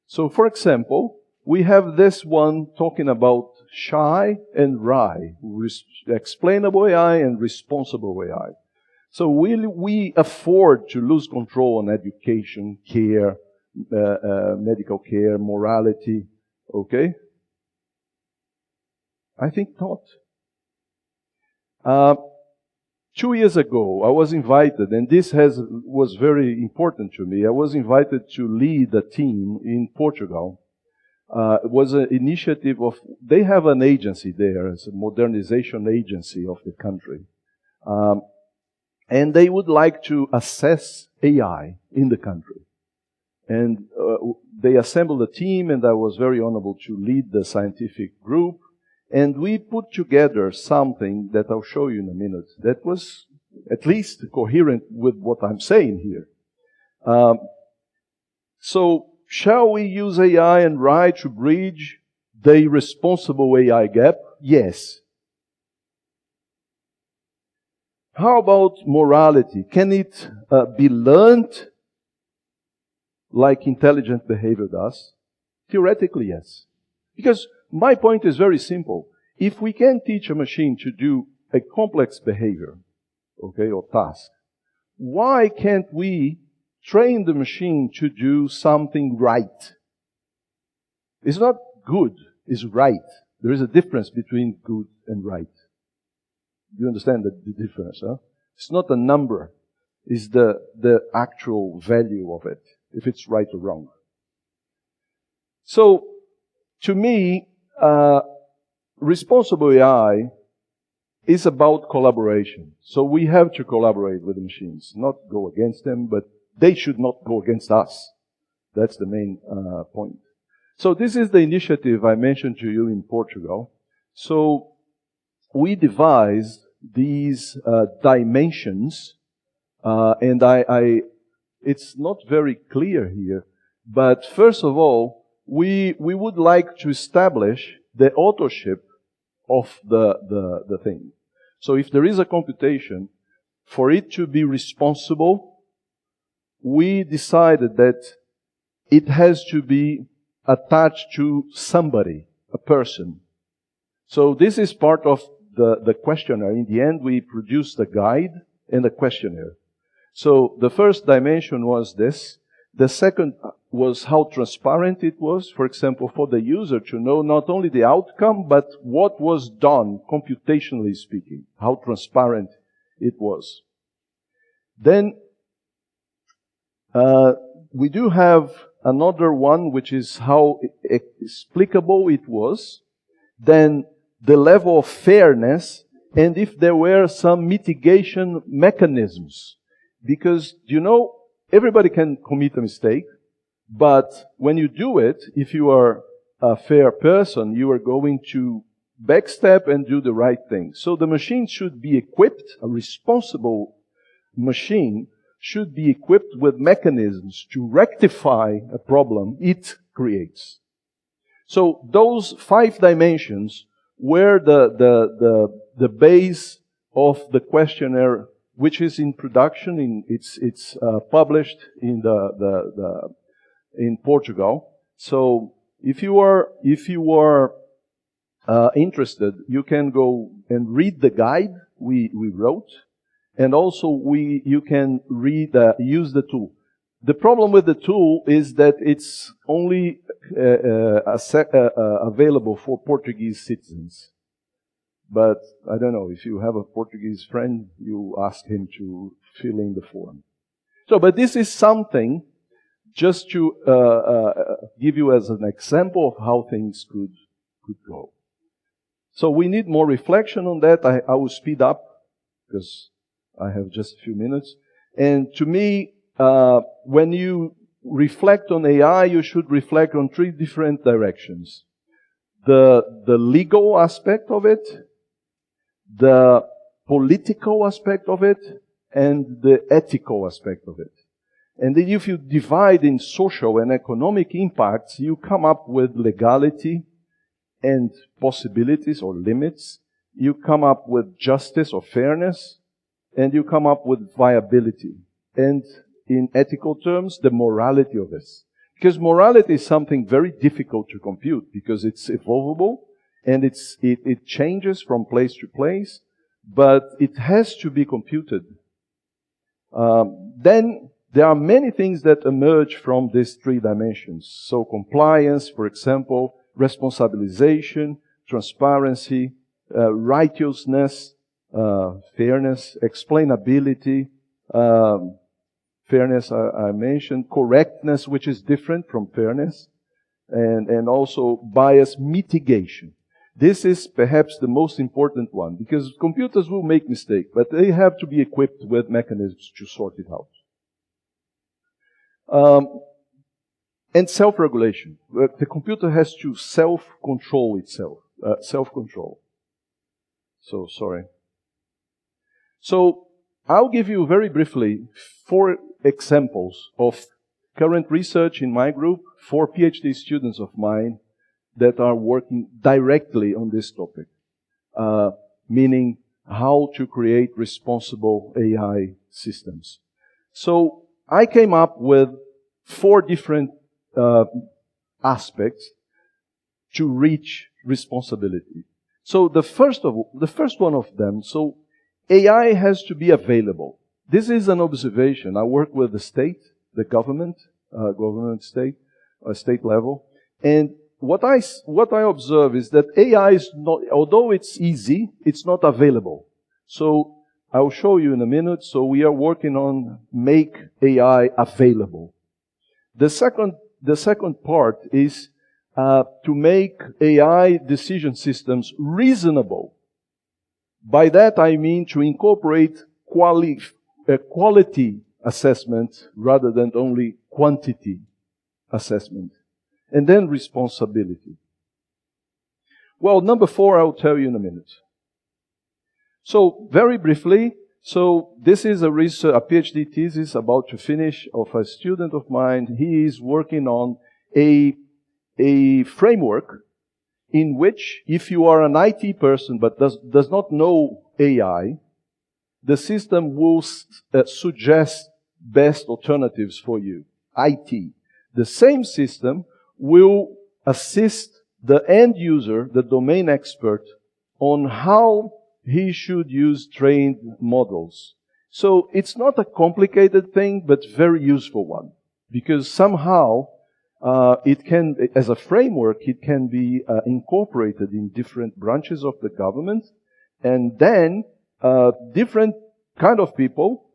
So, for example, we have this one talking about shy and RAI, explainable AI and responsible AI. So will we afford to lose control on education, care, medical care, morality? Okay? I think not. 2 years ago, I was invited, and this was very important to me. I was invited to lead a team in Portugal. It was an initiative they have an agency there, it's a modernization agency of the country. And they would like to assess AI in the country. And they assembled a team, and I was very honored to lead the scientific group. And we put together something that I'll show you in a minute that was at least coherent with what I'm saying here. So, shall we use AI and RAI to bridge the responsible AI gap? Yes. How about morality? Can it be learned like intelligent behavior does? Theoretically, yes. Because my point is very simple. If we can teach a machine to do a complex behavior, okay, or task, why can't we train the machine to do something right? It's not good, it's right. There is a difference between good and right. You understand the difference, huh? It's not a number. It's the actual value of it, if it's right or wrong. So, to me, responsible AI is about collaboration. So we have to collaborate with the machines, not go against them, but they should not go against us. That's the main point. So this is the initiative I mentioned to you in Portugal. So we devised these dimensions, and it's not very clear here, but first of all, we would like to establish the authorship of the thing. So if there is a computation, for it to be responsible, we decided that it has to be attached to somebody, a person. So this is part of the questionnaire. In the end, we produced a guide and a questionnaire. So the first dimension was this. The second was how transparent it was, for example, for the user to know not only the outcome, but what was done, computationally speaking, how transparent it was. Then we do have another one, which is how explicable it was, then the level of fairness, and if there were some mitigation mechanisms. Because, you know, everybody can commit a mistake, but when you do it, if you are a fair person, you are going to backstep and do the right thing. So the machine should be equipped, a responsible machine should be equipped with mechanisms to rectify a problem it creates. So those 5 dimensions were the base of the questionnaire, which is in production. It's published in in Portugal. So if you are interested, you can go and read the guide we wrote, and also you can use the tool. The problem with the tool is that it's only available for Portuguese citizens. But I don't know, if you have a Portuguese friend, you ask him to fill in the form. So, but this is something just to give you as an example of how things could go. So we need more reflection on that. I will speed up because I have just a few minutes. And to me, when you reflect on AI, you should reflect on 3 different directions. The legal aspect of it, the political aspect of it, and the ethical aspect of it. And then if you divide in social and economic impacts, you come up with legality and possibilities or limits. You come up with justice or fairness, and you come up with viability. And in ethical terms, the morality of this. Because morality is something very difficult to compute because it's evolvable and it changes from place to place, but it has to be computed. Then there are many things that emerge from these 3 dimensions. So compliance, for example, responsabilization, transparency, righteousness, fairness, explainability, fairness I mentioned, correctness, which is different from fairness, and also bias mitigation. This is perhaps the most important one, because computers will make mistakes, but they have to be equipped with mechanisms to sort it out. And self-regulation. The computer has to self-control itself. Self-control. So, sorry. So, I'll give you very briefly 4 examples of current research in my group, 4 PhD students of mine that are working directly on this topic, meaning how to create responsible AI systems. So I came up with 4 different aspects to reach responsibility. So the first one of them, so AI has to be available. This is an observation. I work with the state, the government state level, and what I observe is that AI is not, although it's easy, it's not available. So I'll show you in a minute. So we are working on make AI available. The second part is to make AI decision systems reasonable. By that I mean to incorporate quality assessment rather than only quantity assessment. And then responsibility. Well, number 4 I'll tell you in a minute. So very briefly, so this is a PhD thesis about to finish of a student of mine. He is working on a framework in which if you are an IT person but does not know AI, the system will suggest best alternatives for you, IT. The same system will assist the end user, the domain expert, on how he should use trained models. So it's not a complicated thing, but very useful one. Because somehow, it can, as a framework, it can be incorporated in different branches of the government. And then, different kind of people,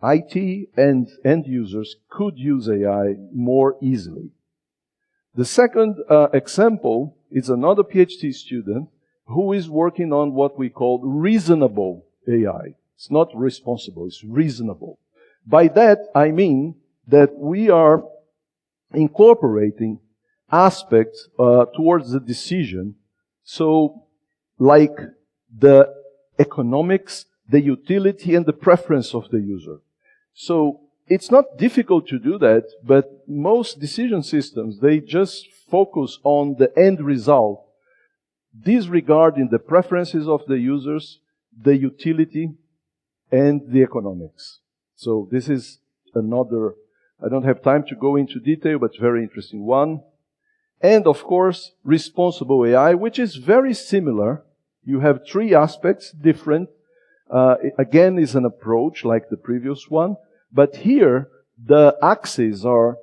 IT and end users, could use AI more easily. The second example is another PhD student who is working on what we call reasonable AI. It's not responsible, it's reasonable. By that, I mean that we are incorporating aspects towards the decision. So, like the economics, the utility, and the preference of the user. So, it's not difficult to do that, but most decision systems, they just focus on the end result, disregarding the preferences of the users, the utility, and the economics. So this is another, I don't have time to go into detail, but very interesting one. And of course, responsible AI, which is very similar. You have three aspects, different. Again, is an approach like the previous one. But here, the axes are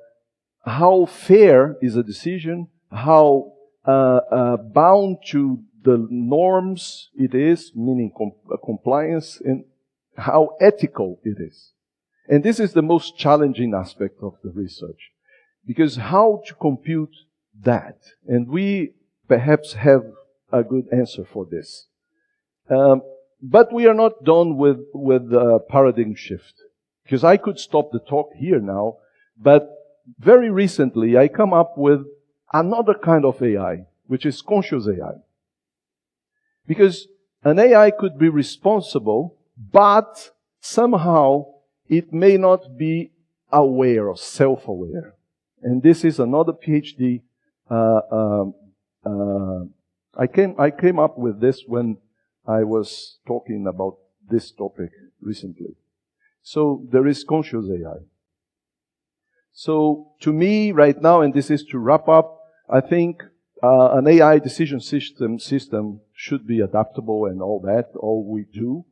how fair is a decision, how bound to the norms it is, meaning compliance, and how ethical it is. And this is the most challenging aspect of the research. Because how to compute that? And we perhaps have a good answer for this. But we are not done with paradigm shift. Because I could stop the talk here now, but very recently I come up with another kind of AI, which is conscious AI. Because an AI could be responsible, but somehow it may not be aware or self-aware. And this is another PhD. I came up with this when I was talking about this topic recently. So there is conscious AI. So to me right now, and this is to wrap up, I think an AI decision system should be adaptable and all that, all we do.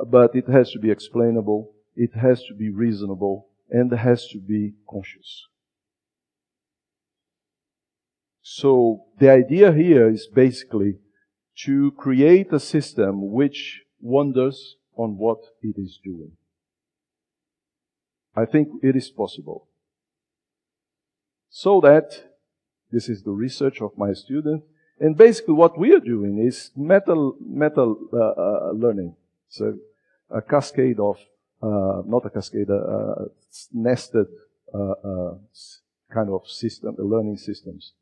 But it has to be explainable, it has to be reasonable, and it has to be conscious. So the idea here is basically to create a system which wonders on what it is doing. I think it is possible. So that, this is the research of my student, and basically what we are doing is meta learning. So a cascade of, not a cascade, nested kind of system, learning systems.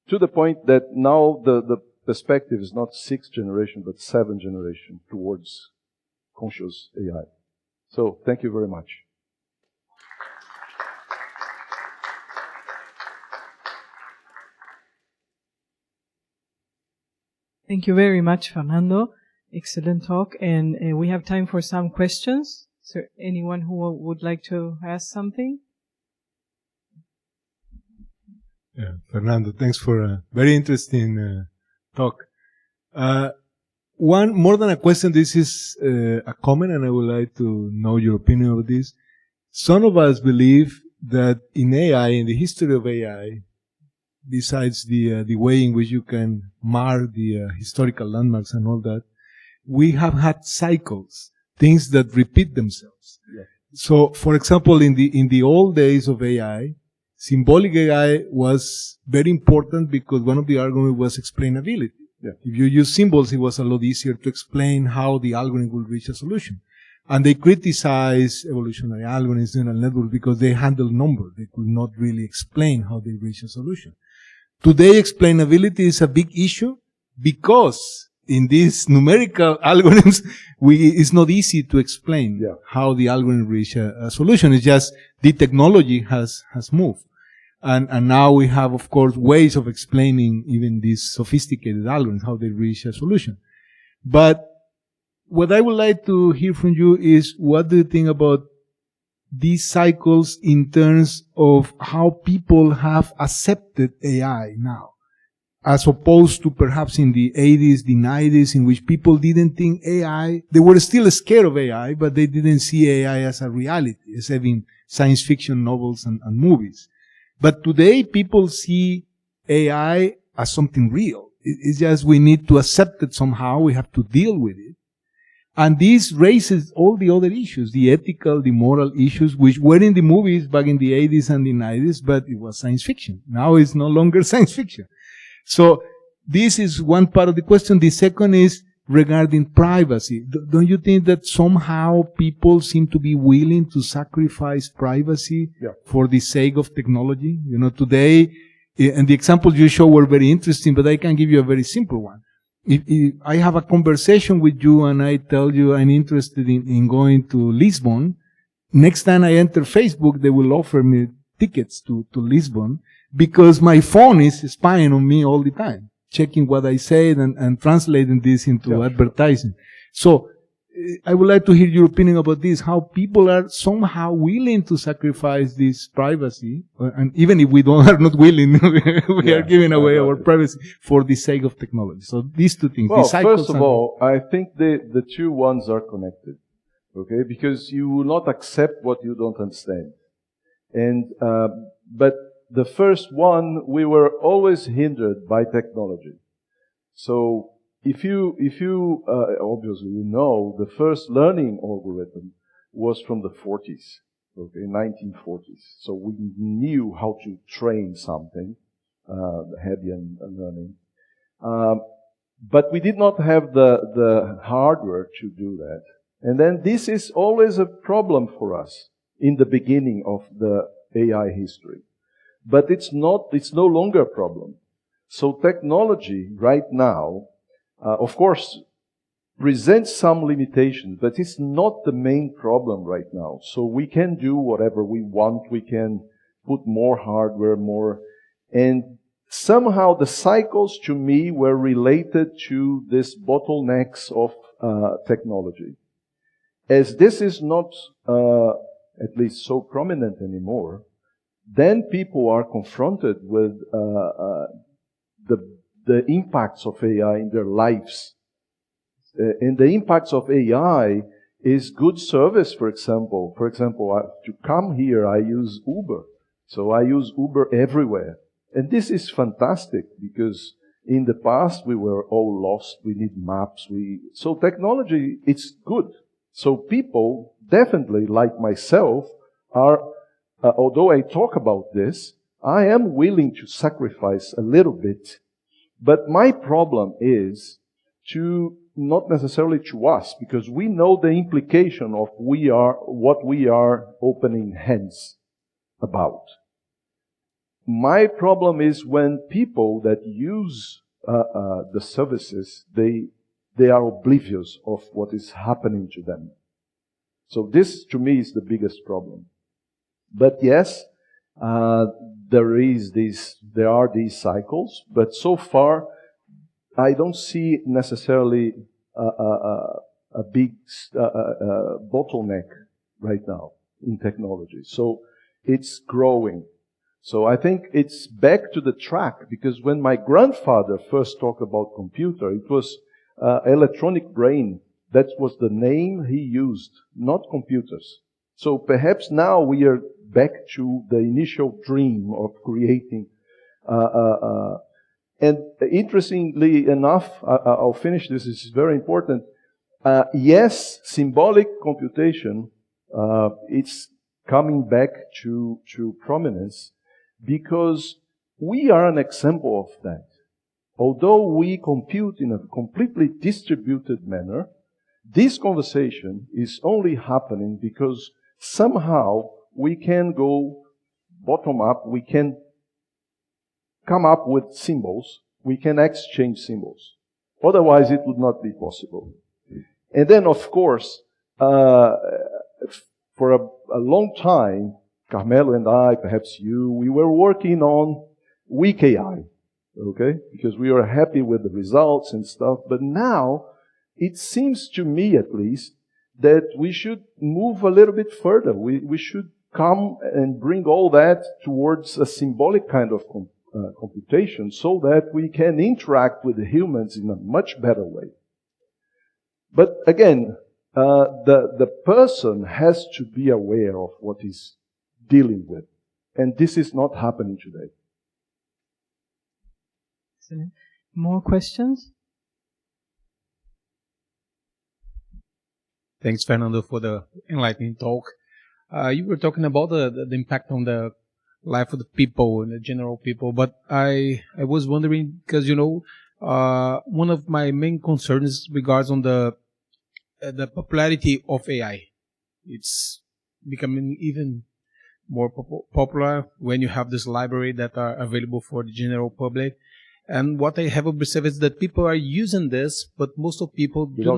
To the point that now the perspective is not 6th generation, but 7th generation towards conscious AI. So, thank you very much. Thank you very much, Fernando. Excellent talk. And we have time for some questions. Is there anyone who would like to ask something? Yeah, Fernando, thanks for a very interesting talk. One more than a question, this is a comment, and I would like to know your opinion on this. Some of us believe that in AI, in the history of AI, besides the way in which you can mark the historical landmarks and all that, we have had cycles, things that repeat themselves. Yeah. So, for example, in the old days of AI, symbolic AI was very important because one of the arguments was explainability. Yeah. If you use symbols, it was a lot easier to explain how the algorithm will reach a solution. And they criticize evolutionary algorithms, neural networks, because they handle numbers. They could not really explain how they reach a solution. Today, explainability is a big issue because in these numerical algorithms, it's not easy to explain how the algorithm reach a solution. It's just the technology has moved. And now we have, of course, ways of explaining even these sophisticated algorithms, how they reach a solution. But what I would like to hear from you is, what do you think about these cycles in terms of how people have accepted AI now, as opposed to perhaps in the 80s, the 90s, in which people didn't think AI, they were still scared of AI, but they didn't see AI as a reality, except in science fiction novels and movies. But today, people see AI as something real. It's just we need to accept it somehow, we have to deal with it. And this raises all the other issues, the ethical, the moral issues, which were in the movies back in the 80s and the 90s, but it was science fiction. Now it's no longer science fiction. So this is one part of the question. The second is regarding privacy. Don't you think that somehow people seem to be willing to sacrifice privacy for the sake of technology? You know, today, and the examples you show were very interesting, but I can give you a very simple one. If I have a conversation with you and I tell you I'm interested in going to Lisbon, next time I enter Facebook, they will offer me tickets to Lisbon because my phone is spying on me all the time, checking what I said and translating this into advertising. So I would like to hear your opinion about this, how people are somehow willing to sacrifice this privacy, and even if we are not willing, we are giving away our privacy for the sake of technology. So these two things. Well, first of all, I think the two ones are connected, okay? Because you will not accept what you don't understand. And, but the first one, we were always hindered by technology. So, if you obviously you know, the first learning algorithm was from the 40s, okay, 1940s. So we knew how to train something, Hebbian learning. But we did not have the hardware to do that. And then this is always a problem for us in the beginning of the AI history. But it's no longer a problem. So technology right now, of course, presents some limitations, but it's not the main problem right now. So we can do whatever we want. We can put more hardware, and somehow the cycles to me were related to these bottlenecks of technology. As this is not at least so prominent anymore, then people are confronted with the impacts of AI in their lives. And the impacts of AI is good service, for example. For example, to come here, I use Uber. So I use Uber everywhere. And this is fantastic because in the past we were all lost. We need maps. So technology, it's good. So people, definitely like myself, are, although I talk about this, I am willing to sacrifice a little bit. But my problem is not necessarily to us, because we know the implication of what we are opening hands about. My problem is when people that use the services, they are oblivious of what is happening to them. So this, to me, is the biggest problem. But yes, there are these cycles, but so far, I don't see necessarily a big bottleneck right now in technology. So it's growing. So I think it's back to the track, because when my grandfather first talked about computer, it was electronic brain. That was the name he used, not computers. So perhaps now we are back to the initial dream of creating. And interestingly enough, I'll finish this. This is very important. Yes, symbolic computation, it's coming back to prominence because we are an example of that. Although we compute in a completely distributed manner, this conversation is only happening because somehow we can go bottom up, we can come up with symbols, we can exchange symbols. Otherwise, it would not be possible. And then, of course, for a long time, Carmelo and I, perhaps you, we were working on weak AI, okay? Because we were happy with the results and stuff. But now, it seems to me at least that we should move a little bit further. We should come and bring all that towards a symbolic kind of computation so that we can interact with the humans in a much better way. But again, the person has to be aware of what he's dealing with. And this is not happening today. Excellent. More questions? Thanks, Fernando, for the enlightening talk. You were talking about the impact on the life of the people and the general people, but I was wondering, because, you know, one of my main concerns regards on the popularity of AI. It's becoming even more popular when you have this library that are available for the general public. And what I have observed is that people are using this, but most of people do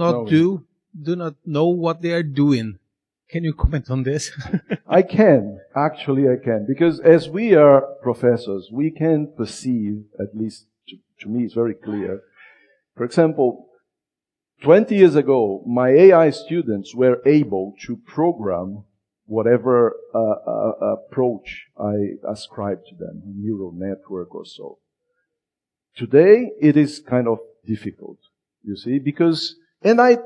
not know what they are doing. Can you comment on this? I can. Actually, I can. Because as we are professors, we can perceive, at least to me it's very clear. For example, 20 years ago, my AI students were able to program whatever approach I ascribed to them, a neural network or so. Today, it is kind of difficult, you see, because, and I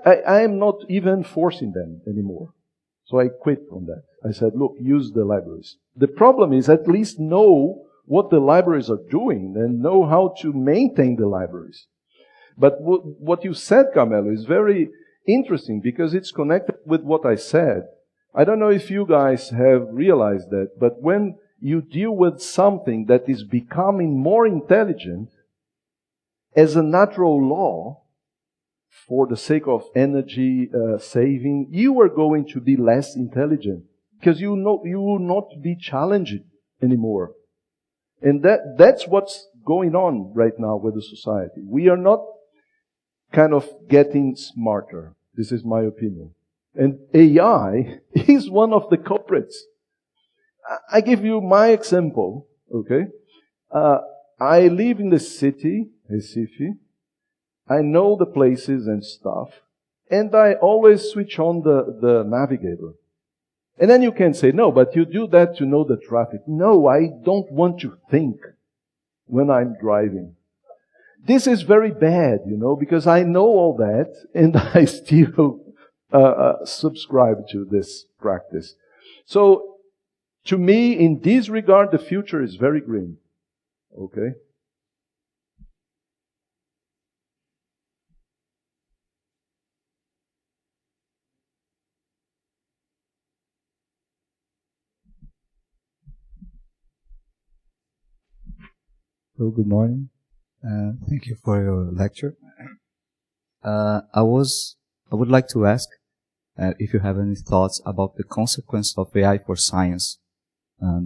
am not even forcing them anymore. So I quit on that. I said, look, use the libraries. The problem is at least know what the libraries are doing and know how to maintain the libraries. But what you said, Carmelo, is very interesting because it's connected with what I said. I don't know if you guys have realized that, but when you deal with something that is becoming more intelligent, as a natural law, for the sake of energy saving, you are going to be less intelligent because you will not be challenged anymore. And that's what's going on right now with the society. We are not kind of getting smarter. This is my opinion. And AI is one of the culprits. I give you my example, okay? I live in the city, Recife. I know the places and stuff, and I always switch on the navigator. And then you can say, no, but you do that to know the traffic. No, I don't want to think when I'm driving. This is very bad, you know, because I know all that, and I still subscribe to this practice. So, to me, in this regard, the future is very green. Okay? Hello, good morning. Thank you for your lecture. I would like to ask if you have any thoughts about the consequence of AI for science.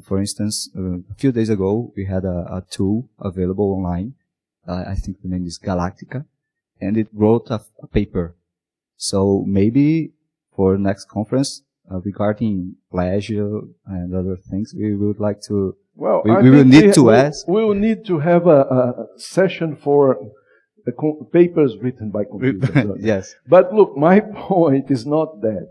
For instance, a few days ago, we had a tool available online. I think the name is Galactica, and it wrote a paper. So maybe for next conference, regarding plagiar and other things, we would like to. Well, we will need to ask. We will need to have a session for papers written by computers. Yes. But look, my point is not that.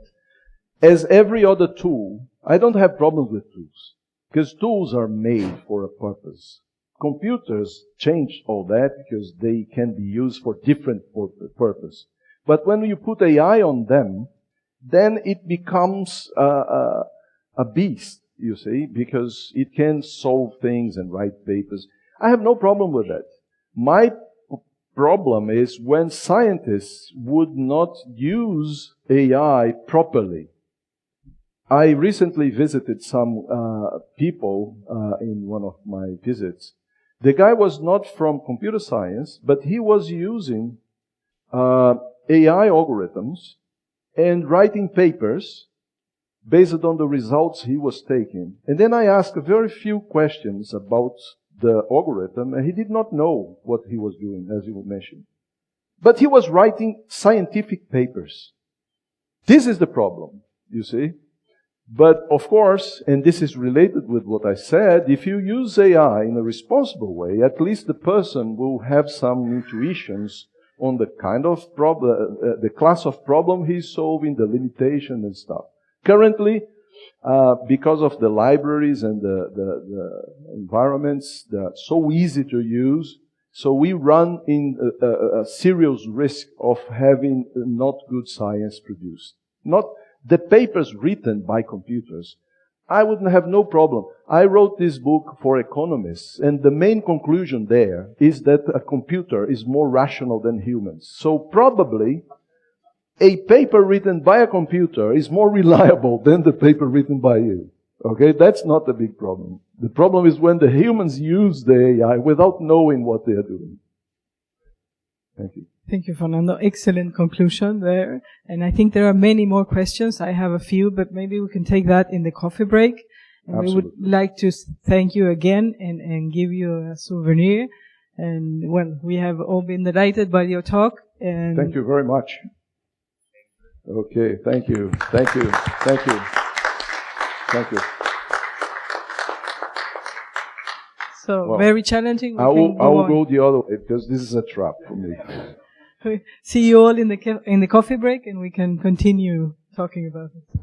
As every other tool, I don't have problems with tools. Because tools are made for a purpose. Computers change all that because they can be used for different purpose. But when you put AI on them, then it becomes a beast, you see, because it can solve things and write papers. I have no problem with that. My problem is when scientists would not use AI properly. I recently visited some people in one of my visits. The guy was not from computer science, but he was using AI algorithms and writing papers based on the results he was taking. And then I asked a very few questions about the algorithm, and he did not know what he was doing, as you mentioned. But he was writing scientific papers. This is the problem, you see. But of course, and this is related with what I said, if you use AI in a responsible way, at least the person will have some intuitions on the kind of problem, the class of problem he's solving, the limitation and stuff. Currently, because of the libraries and the environments, they're so easy to use, so we run in a serious risk of having not good science produced. Not the papers written by computers. I would have no problem. I wrote this book for economists, and the main conclusion there is that a computer is more rational than humans. So probably a paper written by a computer is more reliable than the paper written by you. Okay, that's not a big problem. The problem is when the humans use the AI without knowing what they are doing. Thank you. Thank you, Fernando. Excellent conclusion there. And I think there are many more questions. I have a few, but maybe we can take that in the coffee break. And Absolutely. we would like to thank you again and give you a souvenir. And well, we have all been delighted by your talk. And Thank you very much. Okay, thank you. Thank you. Thank you. Thank you. So Well, very challenging. I will go the other way because this is a trap for me. See you all in the coffee break, and we can continue talking about it.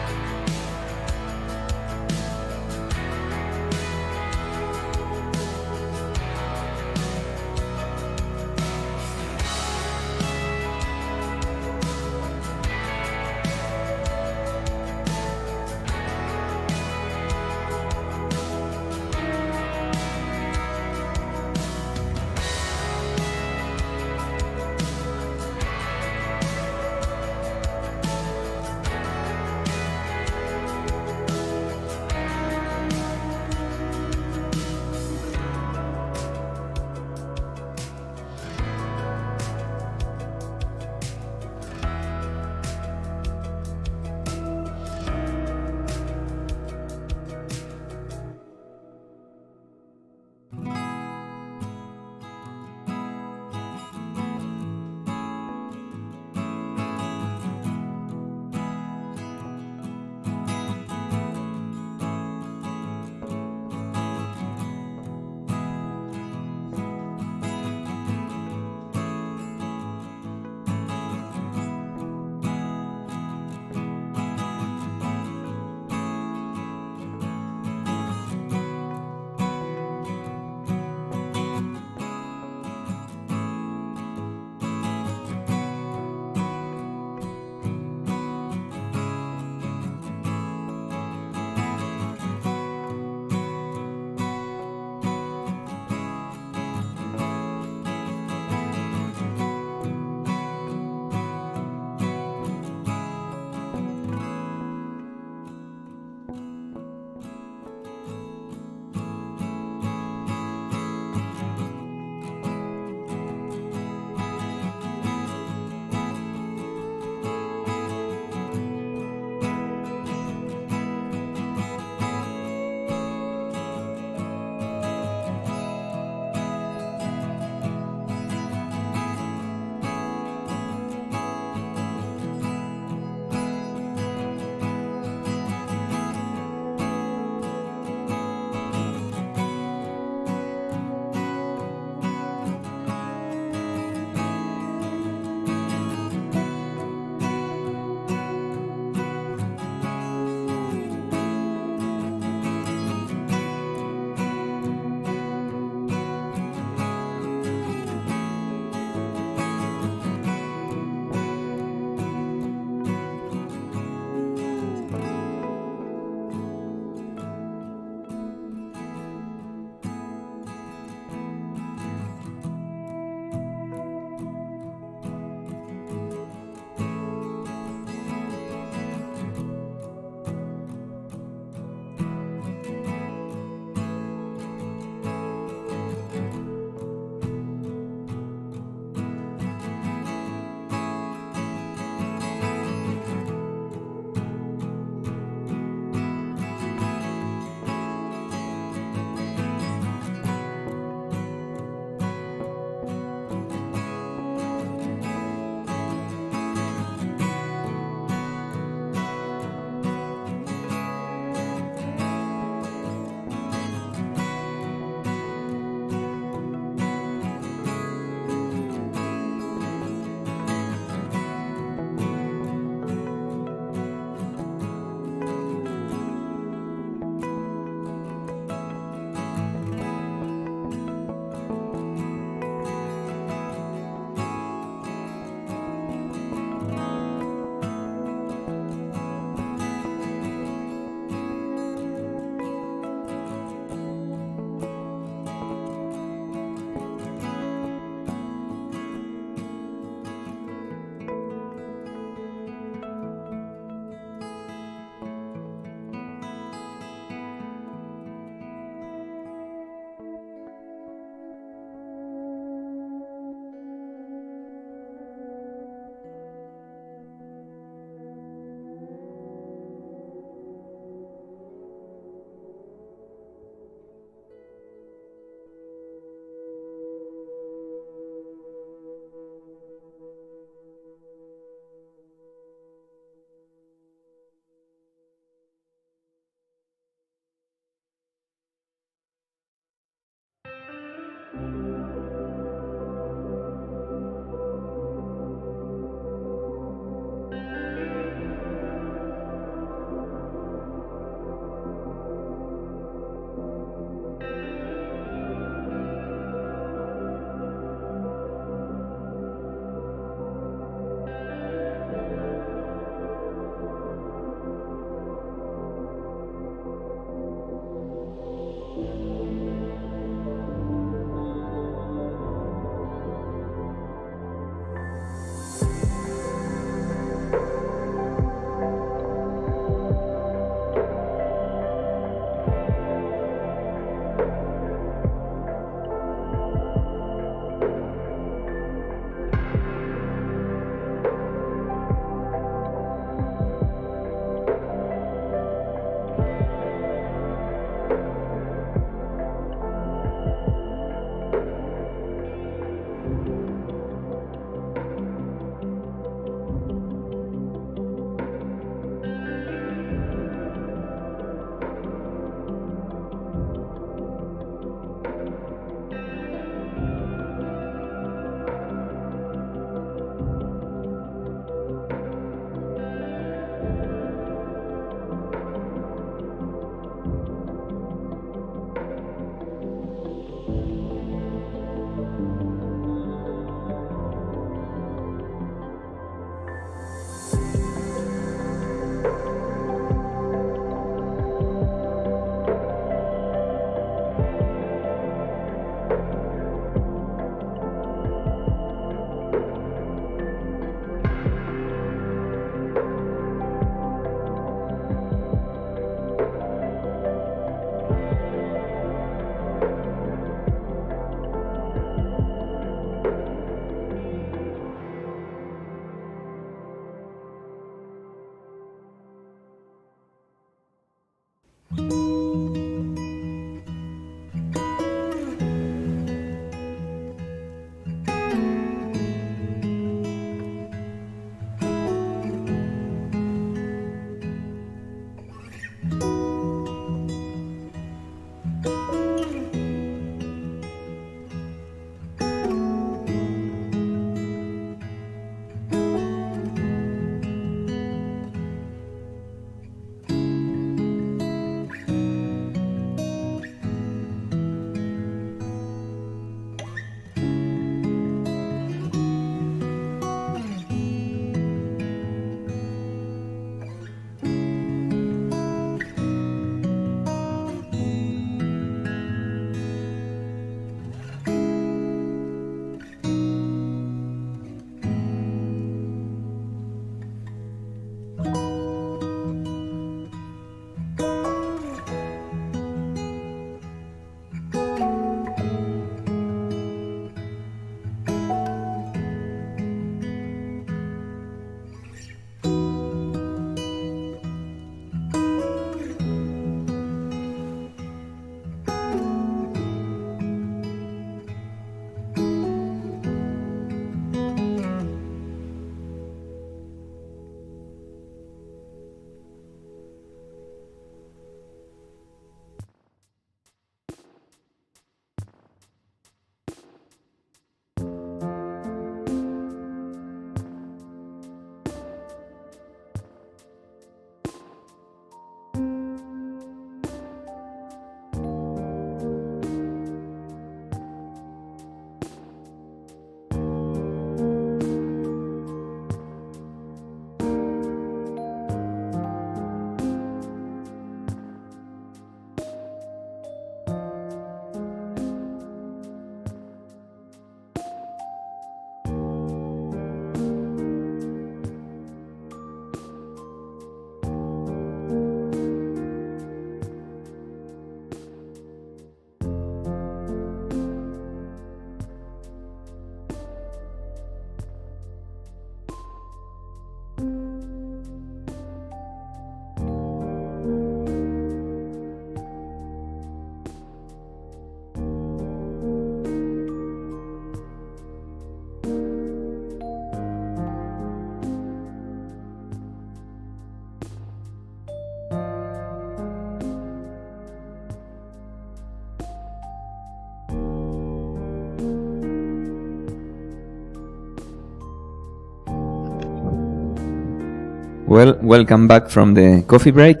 Well, welcome back from the coffee break.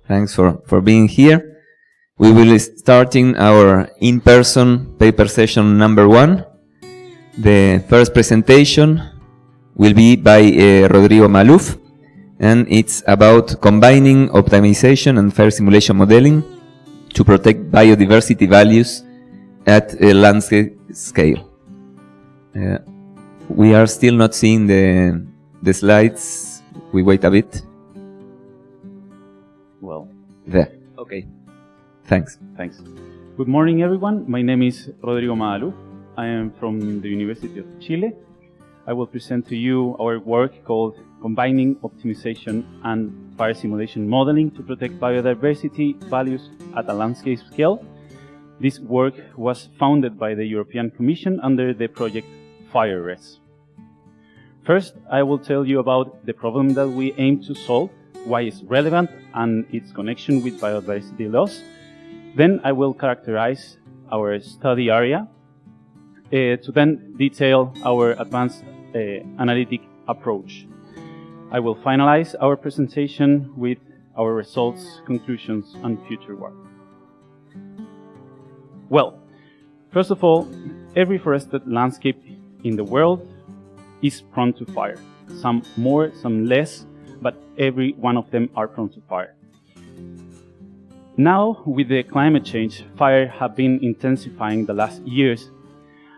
Thanks for being here. We will be starting our in-person paper session number 1. The first presentation will be by Rodrigo Mahaluf, and it's about combining optimization and fire simulation modeling to protect biodiversity values at a landscape scale. We are still not seeing the slides. We wait a bit. Well, there. Okay. Thanks. Thanks. Good morning, everyone. My name is Rodrigo Mahaluf. I am from the University of Chile. I will present to you our work called Combining Optimization and Fire Simulation Modeling to Protect Biodiversity Values at a Landscape Scale. This work was founded by the European Commission under the project FireRes. First, I will tell you about the problem that we aim to solve, why it's relevant, and its connection with biodiversity loss. Then I will characterize our study area to then detail our advanced analytic approach. I will finalize our presentation with our results, conclusions, and future work. Well, first of all, every forested landscape in the world is prone to fire. Some more, some less, but every one of them are prone to fire. Now, with the climate change, fire have been intensifying the last years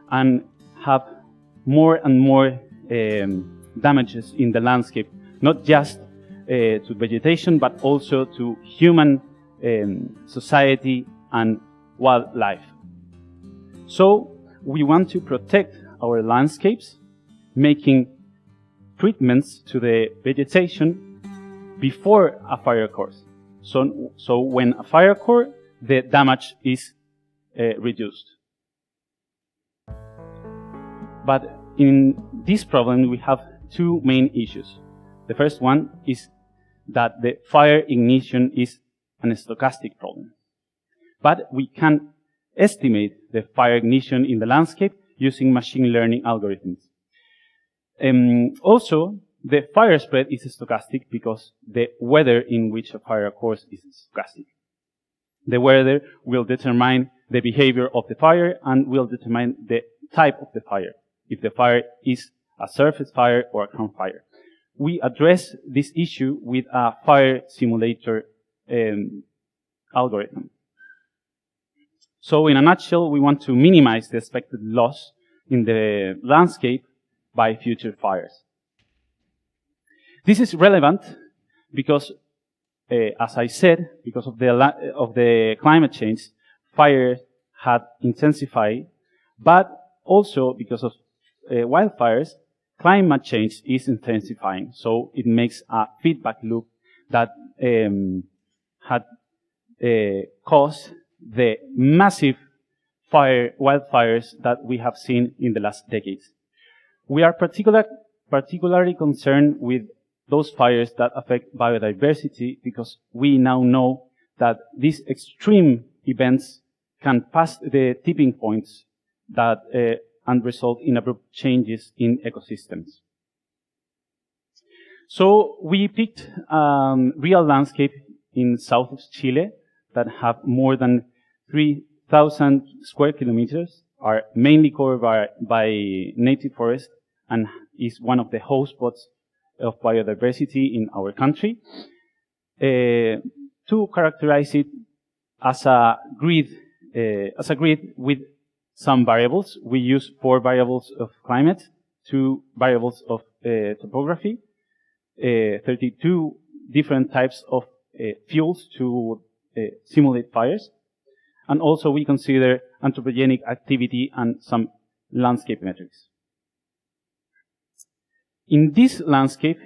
and have more and more damages in the landscape, not just to vegetation, but also to human society and wildlife. So we want to protect our landscapes, making treatments to the vegetation before a fire occurs. So when a fire occurs, the damage is reduced. But in this problem, we have two main issues. The first one is that the fire ignition is an stochastic problem. But we can estimate the fire ignition in the landscape using machine learning algorithms. Also, the fire spread is stochastic because the weather in which a fire occurs is stochastic. The weather will determine the behavior of the fire and will determine the type of the fire, if the fire is a surface fire or a ground fire. We address this issue with a fire simulator algorithm. So in a nutshell, we want to minimize the expected loss in the landscape by future fires. This is relevant because, as I said, because of the climate change, fires had intensified, but also because of wildfires, climate change is intensifying. So it makes a feedback loop that had caused the massive wildfires that we have seen in the last decades. We are particularly concerned with those fires that affect biodiversity because we now know that these extreme events can pass the tipping points that and result in abrupt changes in ecosystems. So we picked real landscape in south of Chile that have more than 3,000 square kilometers, are mainly covered by native forest, and is one of the hotspots of biodiversity in our country. To characterize it as a grid with some variables. We use 4 variables of climate, 2 variables of topography, 32 different types of fuels to simulate fires, and also we consider anthropogenic activity and some landscape metrics. In this landscape,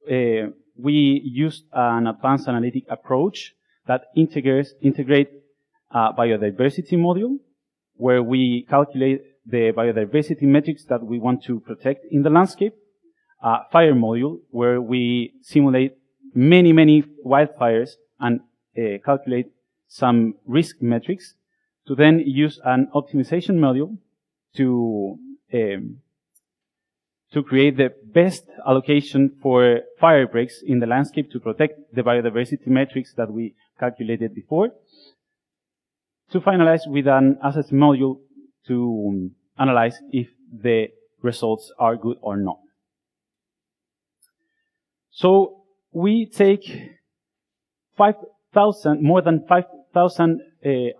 we used an advanced analytic approach that integrates a biodiversity module, where we calculate the biodiversity metrics that we want to protect in the landscape, a fire module, where we simulate many wildfires and calculate some risk metrics, to then use an optimization module to to create the best allocation for fire breaks in the landscape to protect the biodiversity metrics that we calculated before, to finalize with an assessment module to analyze if the results are good or not. So we take more than 5,000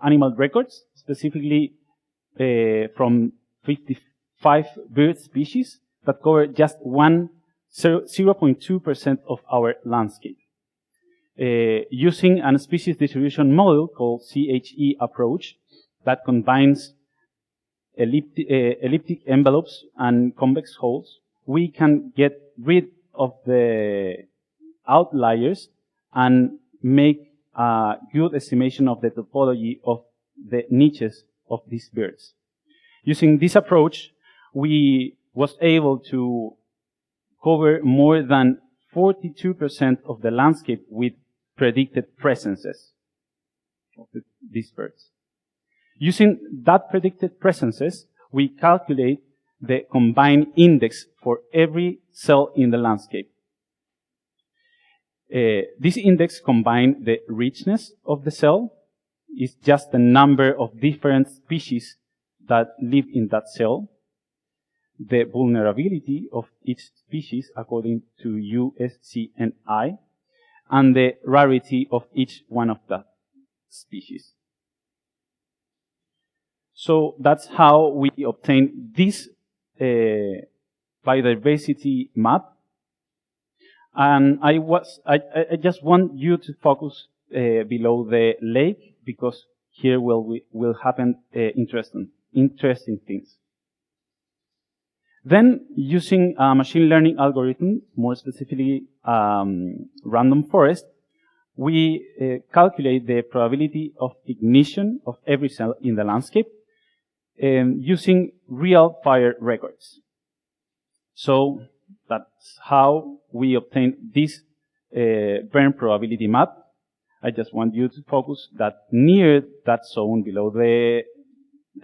animal records, specifically from 55 bird species that cover just 0.2% of our landscape. Using a species distribution model called CHE approach that combines elliptic envelopes and convex holes, we can get rid of the outliers and make a good estimation of the topology of the niches of these birds. Using this approach, we was able to cover more than 42% of the landscape with predicted presences of these birds. Using that predicted presences, we calculate the combined index for every cell in the landscape. This index combines the richness of the cell, is just the number of different species that live in that cell, the vulnerability of each species according to USCNI, and the rarity of each one of that species. So that's how we obtain this biodiversity map. And I just want you to focus below the lake, because here will happen interesting things. Then, using a machine learning algorithm, more specifically random forest, we calculate the probability of ignition of every cell in the landscape using real fire records. So that's how we obtain this burn probability map. I just want you to focus that near that zone below the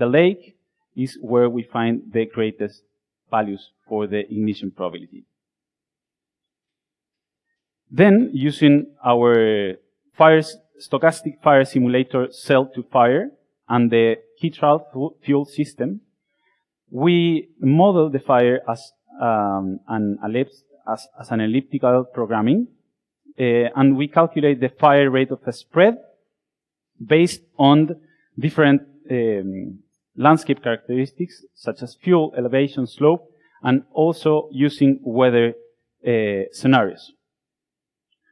lake is where we find the greatest values for the ignition probability. Then, using our stochastic fire simulator cell to fire and the Kitral fuel system, we model the fire as an elliptical programming, and we calculate the fire rate of a spread based on different landscape characteristics such as fuel, elevation, slope, and also using weather scenarios.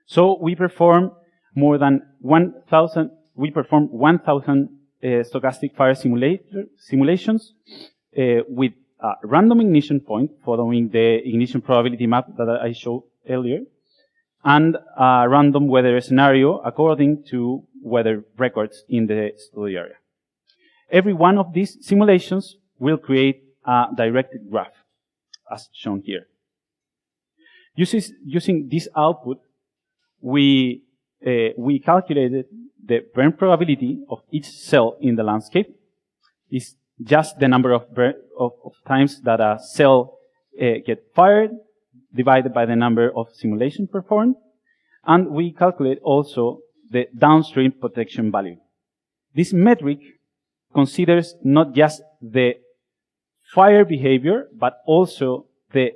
So we perform more than 1,000. We perform 1,000 stochastic fire simulations with a random ignition point following the ignition probability map that I showed earlier, and a random weather scenario according to weather records in the study area. Every one of these simulations will create a directed graph, as shown here. Using this output, we calculated the burn probability of each cell in the landscape. Is just the number of times that a cell gets fired divided by the number of simulations performed. And we calculate also the downstream protection value. This metric considers not just the fire behavior, but also the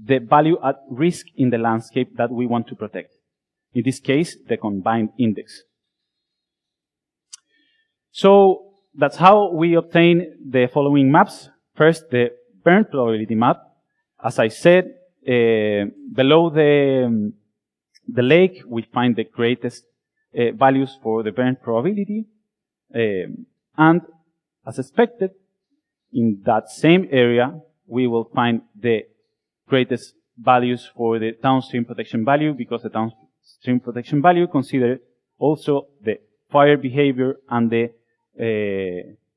value at risk in the landscape that we want to protect. In this case, the combined index. So that's how we obtain the following maps. First, the burn probability map. As I said, below the lake, we find the greatest values for the burn probability. And as expected, in that same area, we will find the greatest values for the downstream protection value, because the downstream protection value considers also the fire behavior and the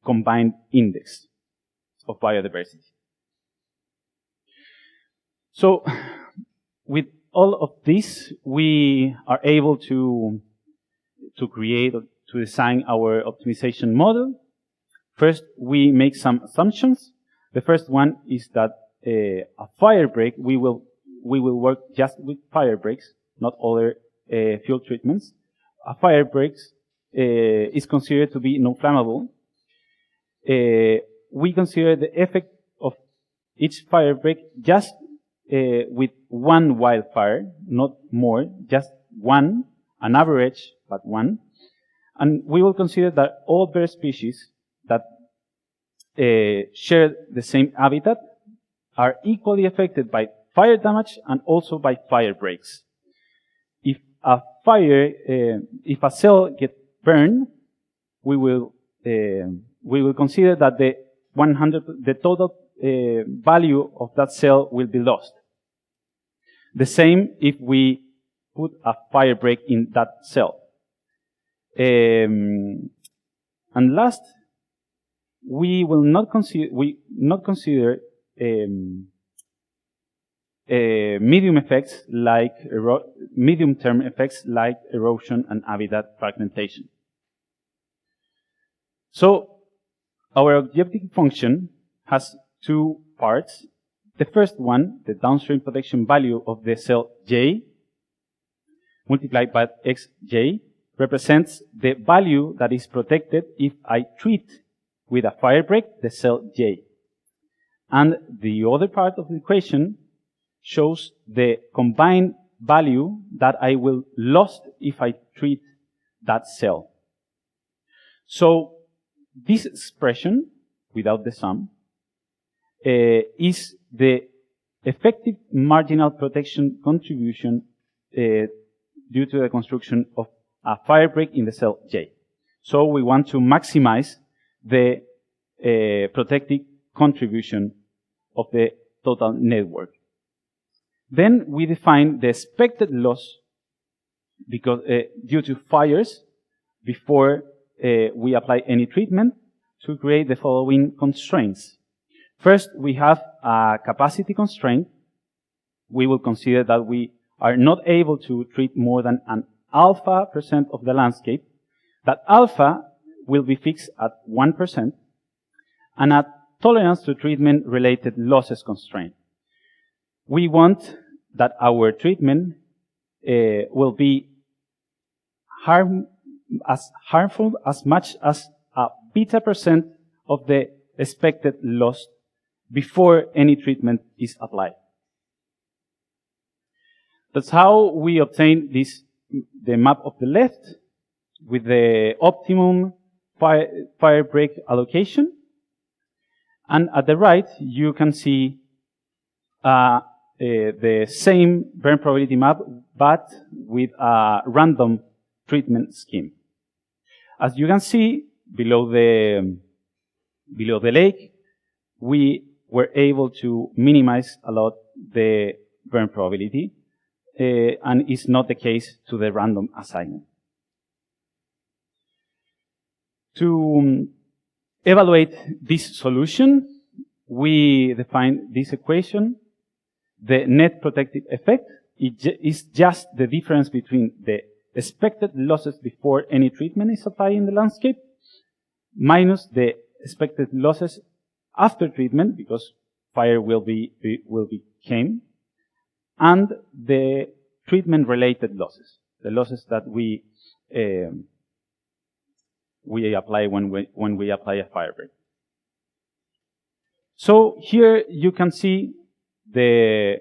combined index of biodiversity. So, with all of this, we are able to create, to design our optimization model. First, we make some assumptions. The first one is that a fire break, we will work just with fire breaks, not other fuel treatments. A fire break is considered to be non-flammable. We consider the effect of each fire break just with one wildfire, not more, just one, an average, but one. And we will consider that all bird species that share the same habitat are equally affected by fire damage and also by fire breaks. If a cell gets burned, we will consider that the total value of that cell will be lost. The same if we put a fire break in that cell. And last, we will not consider medium effects like medium-term effects like erosion and habitat fragmentation. So our objective function has two parts. The first one, the downstream protection value of the cell J multiplied by xj, represents the value that is protected if I treat with a fire break the cell J. And the other part of the equation shows the combined value that I will lose if I treat that cell. So this expression, without the sum, is the effective marginal protection contribution due to the construction of a fire break in the cell J. So we want to maximize the protective contribution of the total network. Then we define the expected loss because due to fires before we apply any treatment to create the following constraints. First, we have a capacity constraint. We will consider that we are not able to treat more than an alpha % of the landscape. That alpha will be fixed at 1%, and a tolerance to treatment-related losses constraint. We want that our treatment will be harmful as much as a beta % of the expected loss before any treatment is applied. That's how we obtain the map of the left with the optimum fire break allocation. And at the right, you can see the same burn probability map, but with a random treatment scheme. As you can see, below the lake, we were able to minimize a lot the burn probability, and it's not the case to the random assignment. To evaluate this solution, we define this equation. The net protective effect is just the difference between the expected losses before any treatment is applied in the landscape minus the expected losses after treatment, because fire will came, and the treatment-related losses, the losses that we apply when we apply a fire break. So here you can see the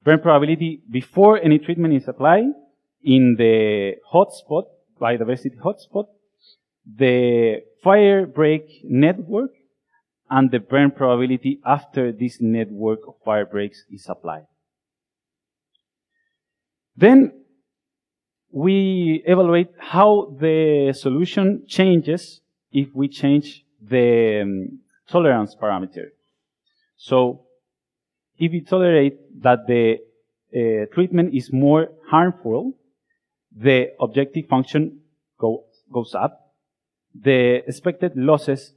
burn probability before any treatment is applied in the hotspot, biodiversity hotspot, the fire break network, and the burn probability after this network of fire breaks is applied. Then we evaluate how the solution changes if we change the tolerance parameter. So if we tolerate that the treatment is more harmful, the objective function goes up. The expected losses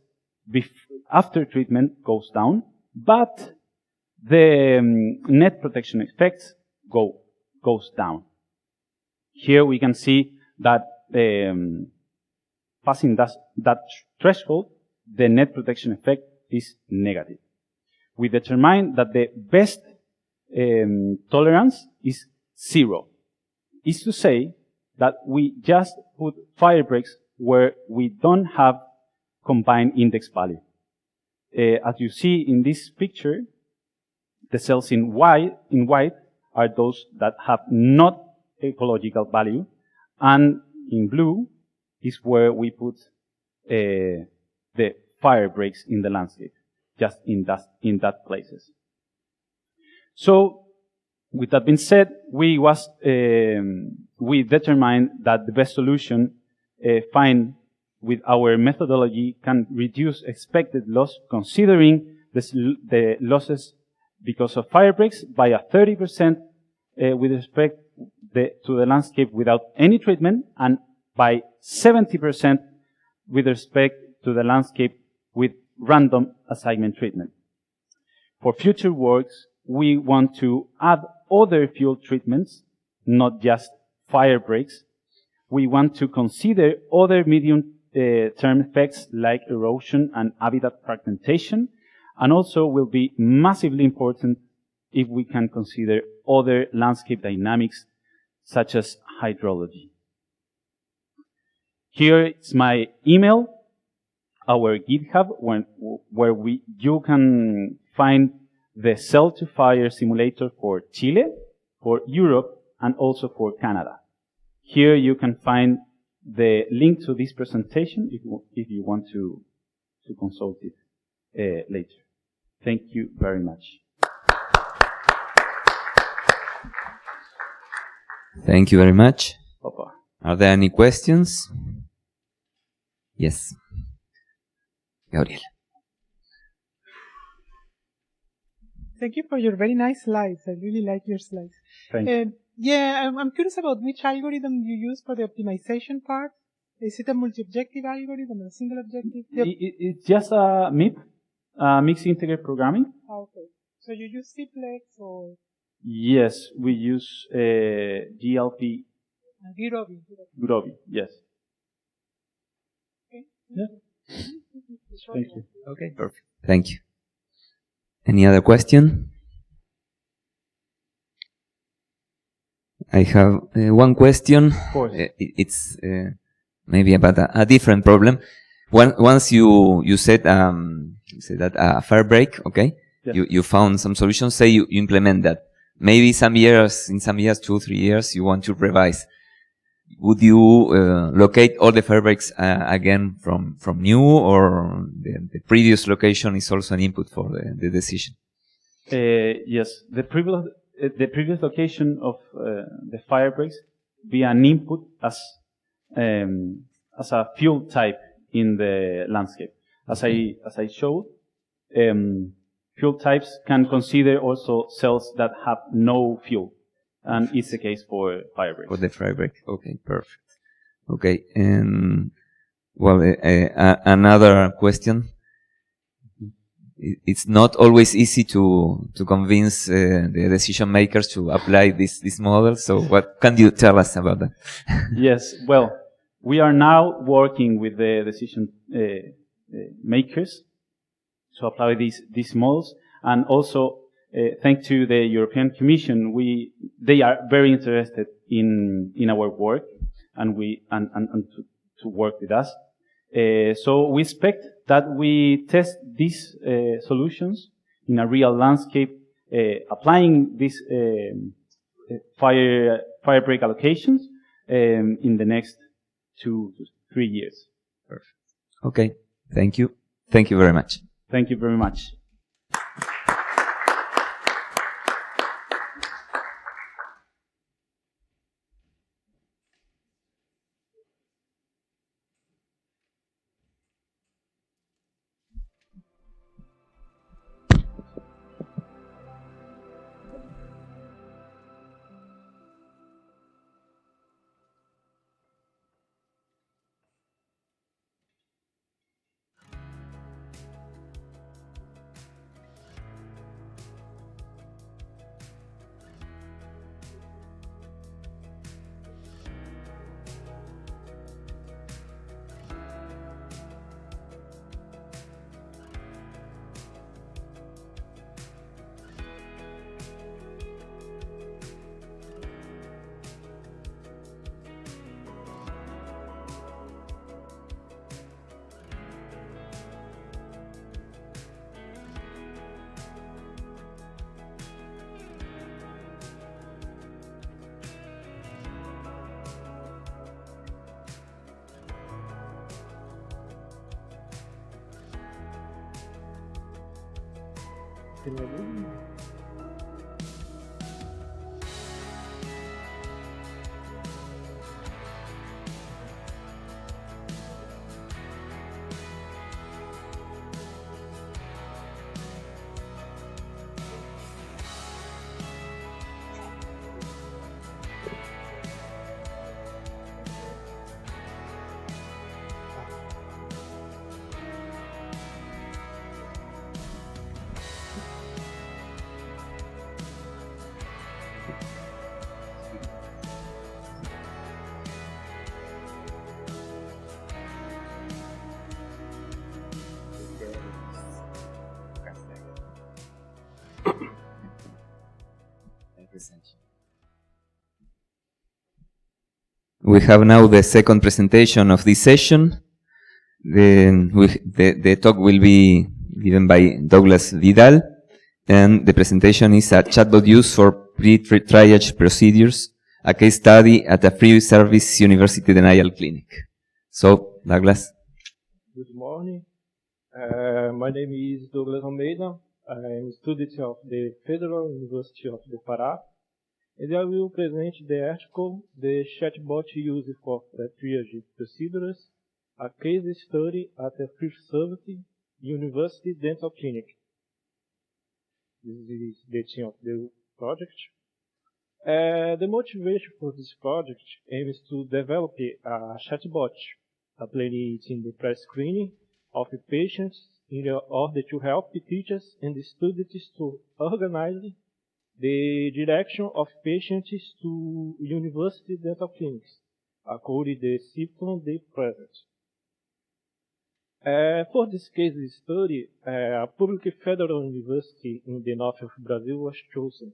after treatment goes down, but the net protection effects goes down. Here we can see that passing that threshold, the net protection effect is negative. we determined that the best tolerance is 0. Is to say that we just put fire breaks where we don't have combined index value. As you see in this picture, the cells in white are those that have not ecological value, and in blue is where we put the fire breaks in the landscape, just in that places. So, with that being said, we determined that the best solution find with our methodology can reduce expected loss, considering the losses because of fire breaks by a 30% with respect to the landscape without any treatment, and by 70% with respect to the landscape with random assignment treatment. For future works, we want to add other fuel treatments, not just fire breaks. We want to consider other medium-term effects like erosion and habitat fragmentation, and also will be massively important if we can consider other landscape dynamics such as hydrology. Here is my email, our GitHub, where you can find the cell-to-fire simulator for Chile, for Europe, and also for Canada. Here you can find the link to this presentation if you want to consult it later. Thank you very much. Thank you very much. Papa. Are there any questions? Yes. Gabriel. Thank you for your very nice slides. I really like your slides. Thank you. Yeah, I'm curious about which algorithm you use for the optimization part. Is it a multi-objective algorithm or a single objective? It's just a MIP, mixed integer programming. Okay. So you use Cplex or? Yes, we use GLP. Groby, yes. Okay. Yeah. Thank you. Okay, perfect. Thank you. Any other question? I have one question. Of course. It's maybe about a different problem. Once you said that a fire break, okay? Yes. You found some solution. Say you implement that. Maybe in some years, 2-3 years, you want to revise. Would you locate all the fire breaks again from new, or the previous location is also an input for the decision? Yes, the previous location of the fire breaks be an input as a fuel type in the landscape. As I showed, fuel types can consider also cells that have no fuel. And it's the case for fire breaks. For the fire break. Okay, perfect. Okay, and well, another question. It's not always easy to convince the decision makers to apply this model. So, what can you tell us about that? Yes, well, we are now working with the decision makers to apply these models, and also. Thanks to the European Commission, they are very interested in our work, and to work with us. So we expect that we test these solutions in a real landscape, applying these fire break allocations in the next 2 to 3 years. Perfect. Okay. Thank you. Thank you very much. Thank you very much. Seria dúvida? We have now the second presentation of this session. The talk will be given by Douglas Vidal, and the presentation is a chatbot use for pre-triage procedures, a case study at a free service university denial clinic. So, Douglas. Good morning. My name is Douglas Almeida. I'm a student of the Federal University of the Pará. And I will present the article, The Chatbot Used for Pre-triage Procedures, a case study at a free service university dental clinic. This is the theme of the project. The motivation for this project aims to develop a chatbot, applied in the pre-screening of patients in order to help teachers and students to organize the direction of patients to university dental clinics, according to the symptoms they present. For this case study, a public federal university in the north of Brazil was chosen,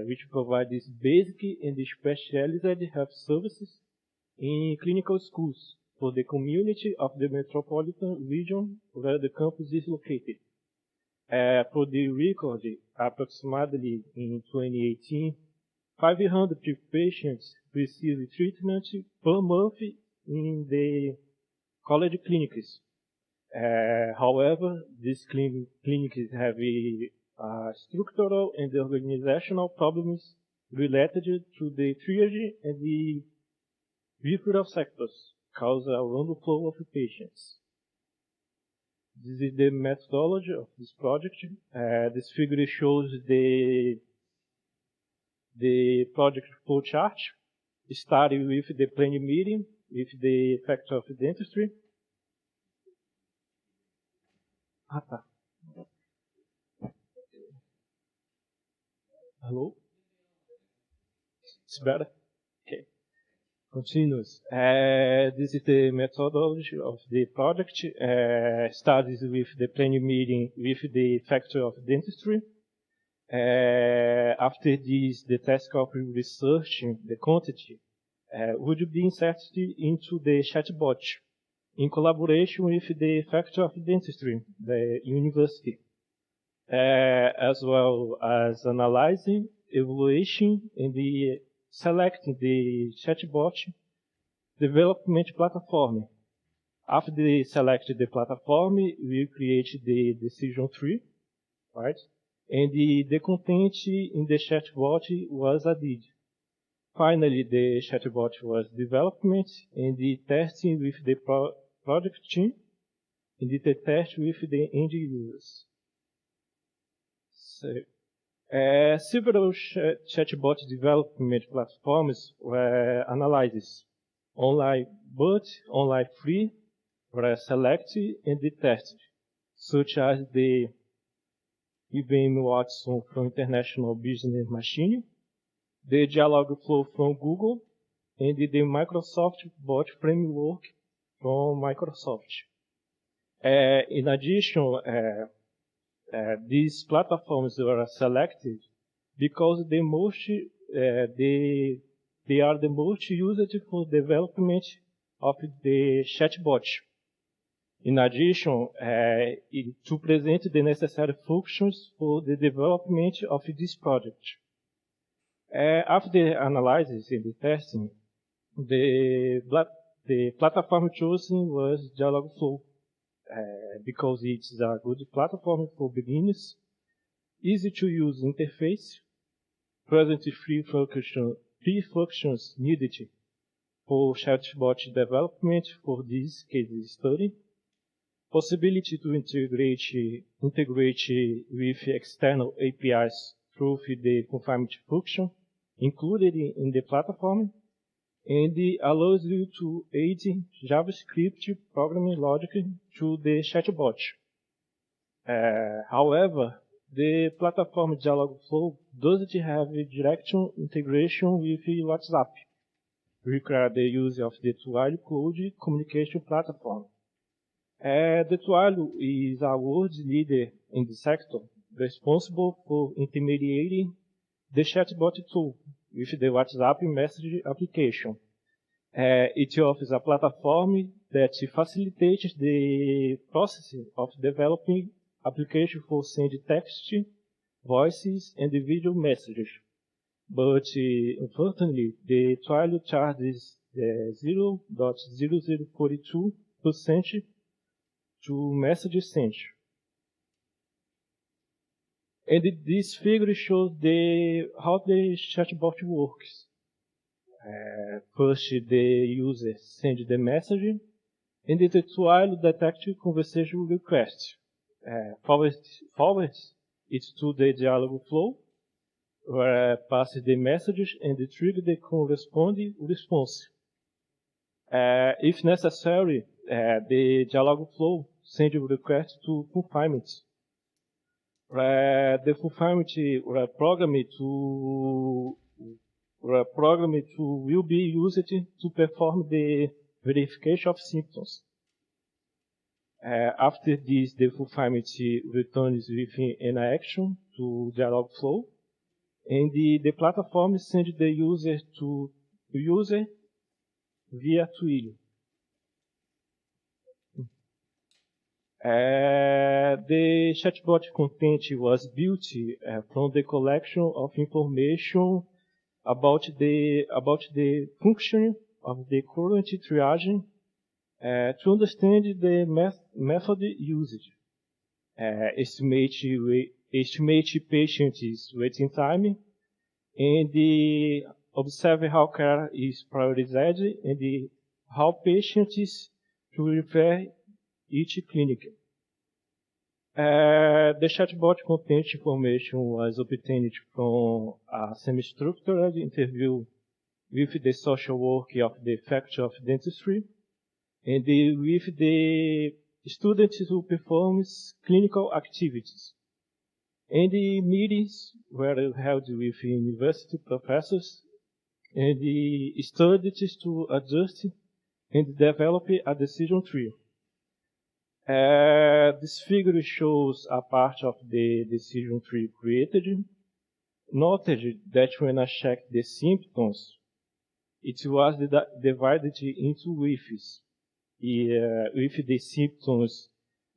which provides basic and specialized health services in clinical schools for the community of the metropolitan region where the campus is located. For the record, approximately in 2018, 500 patients received treatment per month in the college clinics. However, these clinics have structural and organizational problems related to the triage and the referral sectors, cause a long flow of patients. This is the methodology of this project. This figure shows the project flow chart, starting with the planning meeting, with the factor of dentistry. Hello? It's better? Okay. Continues. This is the methodology of the project. Starts with the planning meeting with the factor of dentistry. After this, the task of researching the quantity would be inserted into the chatbot in collaboration with the factor of dentistry, the university, as well as analyzing, evaluation, and selecting the chatbot development platform. After they select the platform, we create the decision tree, right? And the content in the chatbot was added. Finally, the chatbot was development and the testing with the project team and the test with the end users. So, several chatbot development platforms were analyzed. Online but online free were selected and tested, such as the IBM Watson from International Business Machine, the Dialogflow from Google, and the Microsoft Bot Framework from Microsoft. In addition, these platforms were selected because they are the most used for development of the chatbot. In addition, to present the necessary functions for the development of this project. After the analysis and the testing, the platform chosen was Dialogflow, because it's a good platform for beginners, easy-to-use interface, present three functions needed for chatbot development for this case study, possibility to integrate with external APIs through the confinement function included in the platform, and it allows you to add JavaScript programming logic to the chatbot. However, the platform Dialogflow doesn't have a direct integration with WhatsApp, require the use of the Tualho Cloud Communication Platform. The Tualho is a world leader in the sector, responsible for intermediating the chatbot tool with the WhatsApp message application. It offers a platform that facilitates the process of developing application for send text, voices, and video messages. But unfortunately, the Tualho charges 0.0042% to message sent. And this figure shows how the chatbot works. First, the user sends the message, and the Tualho detects conversation request. Forwards it to the Dialogflow, where passes the messages and trigger the corresponding response. If necessary, the Dialogflow sends a request to confinement. The confinement program will be used to perform the verification of symptoms. After this, the confinement returns with an action to Dialogflow, and the platform sends the user to user via Twilio. The chatbot content was built from the collection of information about the function of the current triage to understand the method used, estimate patients' waiting time, and observe how care is prioritized and how patients to refer each clinic. The chatbot content information was obtained from a semi-structured interview with the social worker of the Faculty of Dentistry and with the students who perform clinical activities. And the meetings were held with university professors and the students to adjust and develop a decision tree. This figure shows a part of the decision tree created. Noted that when I checked the symptoms, it was divided into waves. With the symptoms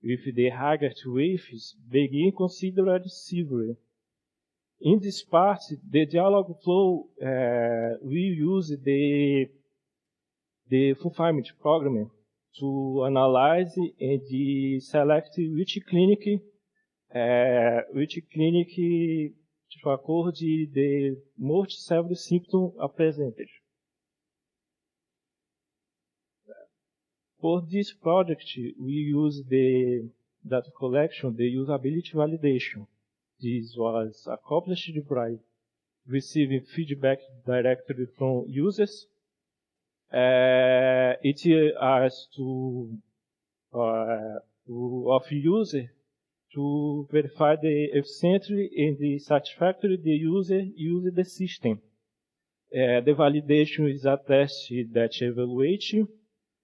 with the highest waves being considered severe. In this part, the Dialogflow will use the fulfillment program to analyze and select which clinic to accord the most severe symptom are presented. For this project, we use the data collection, the usability validation. This was accomplished by receiving feedback directly from users. It asks of user to verify the efficiency and the satisfactory the user uses the system. The validation is a test that evaluates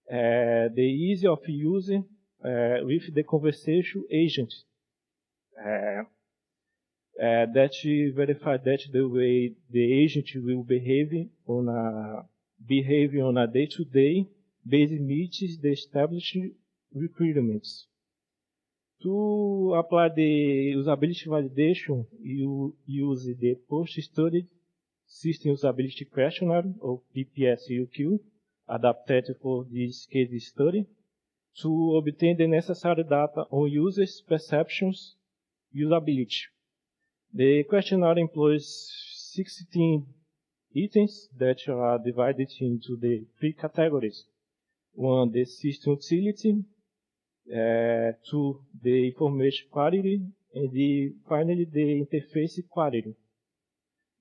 the ease of using with the conversation agent. That verify that the way the agent will behave on a day-to-day basis meets the established requirements. To apply the usability validation, you use the post-study system usability questionnaire or PPSUQ adapted for this case study to obtain the necessary data on users' perceptions usability. The questionnaire employs 16 items that are divided into the 3 categories. 1, the system utility, 2, the information quality, and finally the interface quality.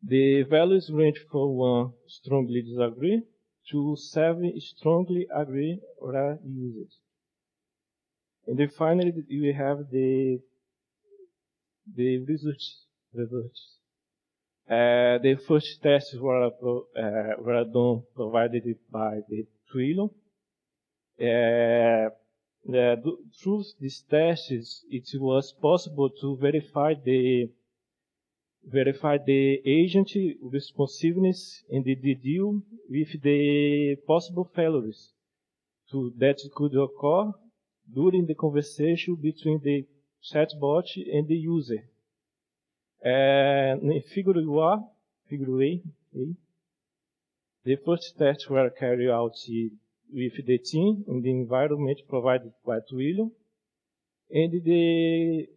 The values range from 1, strongly disagree, to 7, strongly agree or are used. And then finally we have the results. The first tests were done provided by the Twilio. Through these tests, it was possible to verify the agent responsiveness and the deal with the possible failures that could occur during the conversation between the chatbot and the user. In figure A, the first tests were carried out with the team in the environment provided by Twilio, and the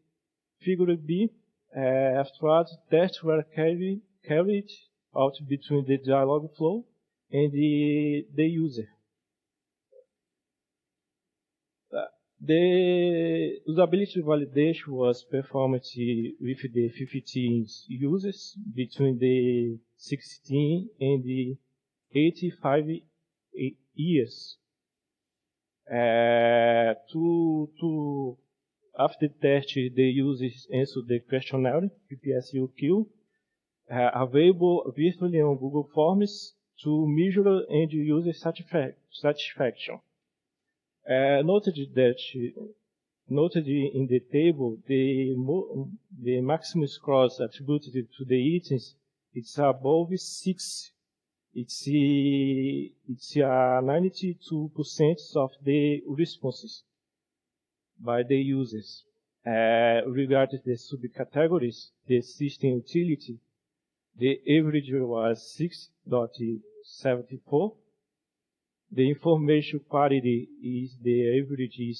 figure B, afterwards, tests were carried out between the dialogue flow and the user. The usability validation was performed with the 15 users between the 16 and the 85 years. After the test, the users answered the questionnaire, PPSUQ, available virtually on Google Forms to measure end user satisfaction. Noted in the table, the maximum scores attributed to the items, it's above 6. It's 92% of the responses by the users. Regarding the subcategories, the system utility, the average was 6.74. The information quality is the average is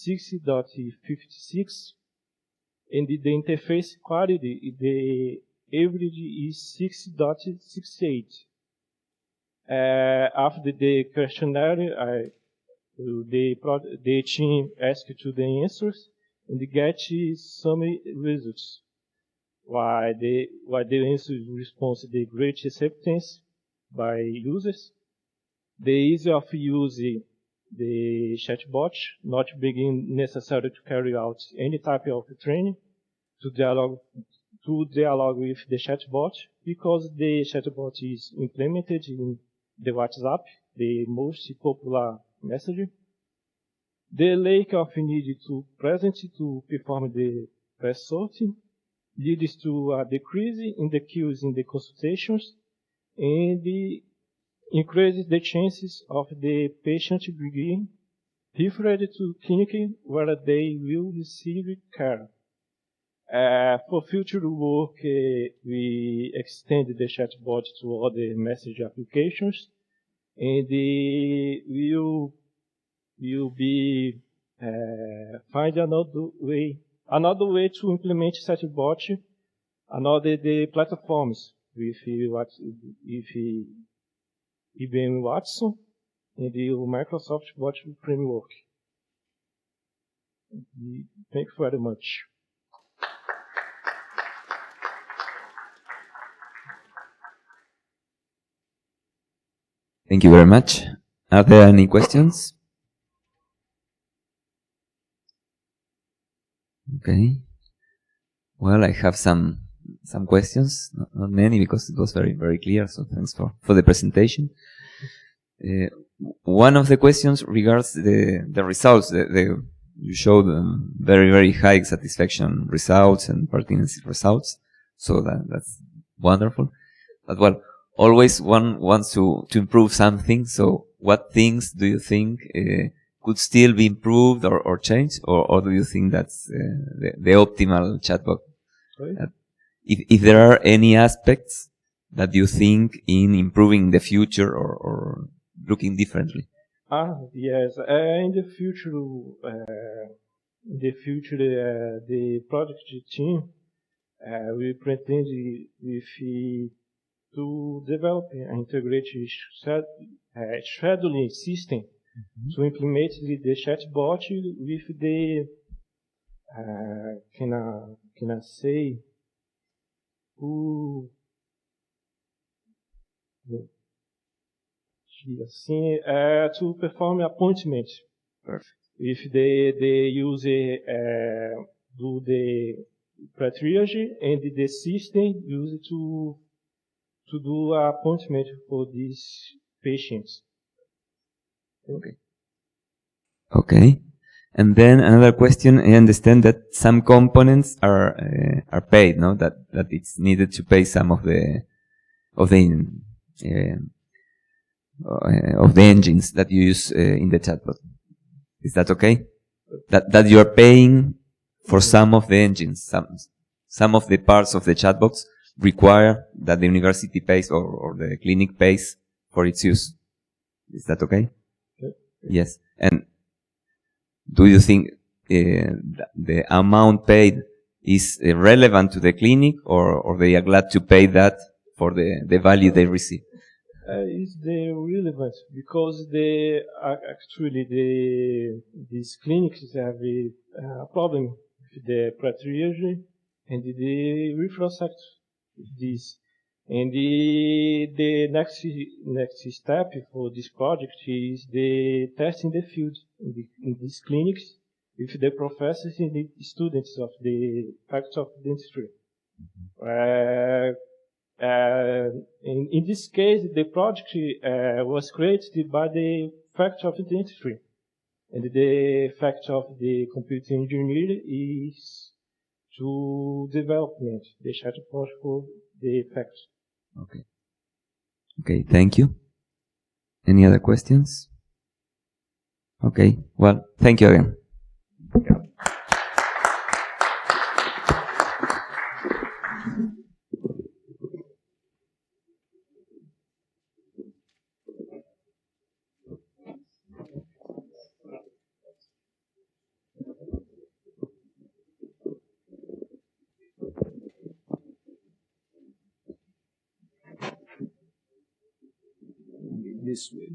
6.56, and the interface quality, the average is 6.68. After the questionnaire, the team asked to the answers and get some results. Why the answers respond to the great acceptance by users, the ease of using the chatbot, not being necessary to carry out any type of training to dialogue with the chatbot, because the chatbot is implemented in the WhatsApp, the most popular message. The lack of need to present to perform the press sorting leads to a decrease in the queues in the consultations, and increases the chances of the patient being referred to clinic where they will receive care. For future work, we extend the chatbot to other message applications, and we will be find another way to implement chatbot, another the platforms with IBM Watson and the Microsoft Bot Framework. Thank you very much. Thank you very much. Are there any questions? Okay. Well, I have some questions, not many, because it was very, very clear. So thanks for the presentation. One of the questions regards the results. You showed very, very high satisfaction results and pertinence results. So that's wonderful. But well, always one wants to improve something. So what things do you think could still be improved or changed, or do you think that's the optimal chatbot? If there are any aspects that you think in improving the future or looking differently. Yes. In the future, the project team we pretend to develop an integrated scheduling system to implement the chatbot with the can I say to perform appointment. Perfect. If the user do the pre-triage and the system use to do an appointment for these patients. Okay. Okay. And then another question. I understand that some components are paid, no? That it's needed to pay some of the engines that you use in the chatbot. Is that okay? That you are paying for some of the engines, some of the parts of the chatbots require that the university pays or the clinic pays for its use. Is that okay? Okay. Yes. And do you think the amount paid is relevant to the clinic, or they are glad to pay that for the value they receive? Is the relevant because these clinics have a problem with the pre-triage and the referral sector. This and the next step for this project is the test in the field in these clinics with the professors and the students of the faculty of dentistry. In this case, the project was created by the faculty of dentistry, and the faculty of the computer engineering is to development the chatbot for the faculty. Okay. Okay, thank you. Any other questions? Okay, well, thank you again. This way.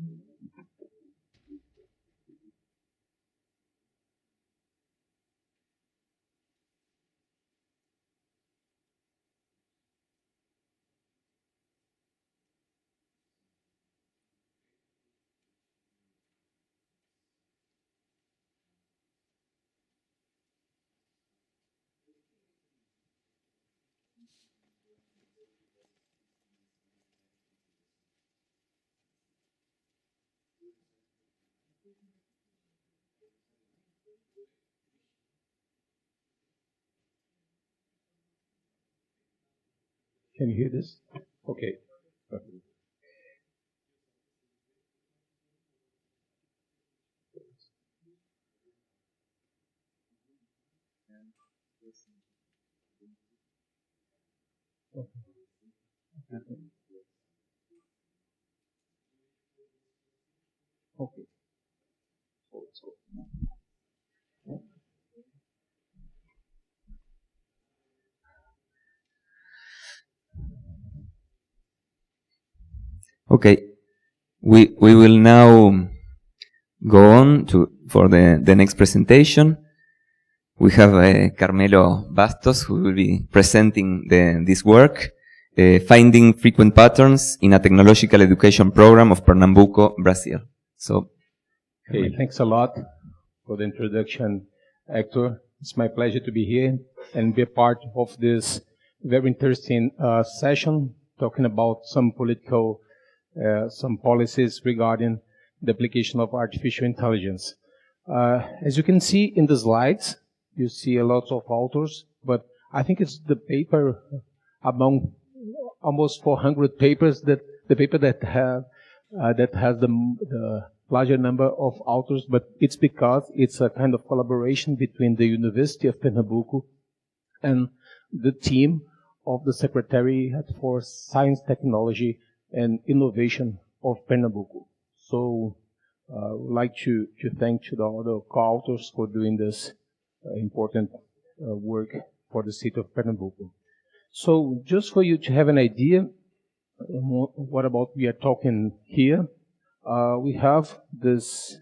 Can you hear this? Okay. Perfect. Okay. Okay, we will now go on for the next presentation. We have Carmelo Bastos, who will be presenting this work, Finding Frequent Patterns in a Technological Education Program of Pernambuco, Brazil. So, hey, thanks a lot for the introduction, Hector. It's my pleasure to be here and be a part of this very interesting session, talking about some some policies regarding the application of artificial intelligence. As you can see in the slides, you see a lot of authors, but I think it's the paper among almost 400 papers that has the larger number of authors, but it's because it's a kind of collaboration between the University of Pernambuco and the team of the Secretariat for Science, Technology and Innovation of Pernambuco. So I would like to thank the other co-authors for doing this important work for the city of Pernambuco. So just for you to have an idea, what about we are talking here? We have this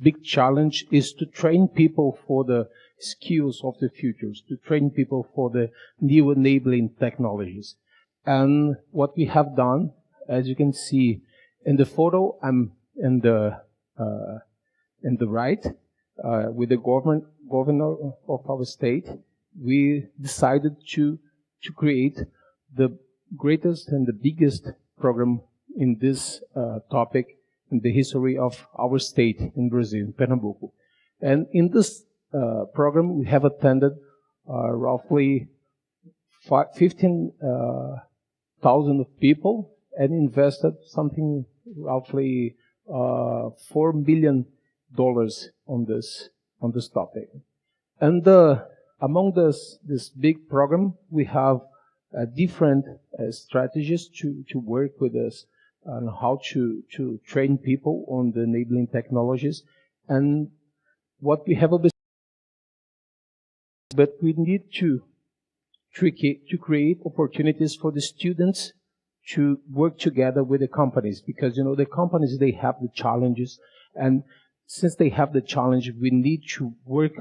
big challenge is to train people for the skills of the futures, to train people for the new enabling technologies. And what we have done, as you can see in the photo, I'm in the right, with the governor of our state, we decided to create the greatest and the biggest program in this topic in the history of our state in Brazil, in Pernambuco. And in this program, we have attended roughly 15,000 people and invested something roughly $4 million on this topic. And among this big program, we have different strategies to work with us on how to train people on the enabling technologies. And what we have observed, but we need to create opportunities for the students to work together with the companies, because the companies, they have the challenges, and since they have the challenge, we need to work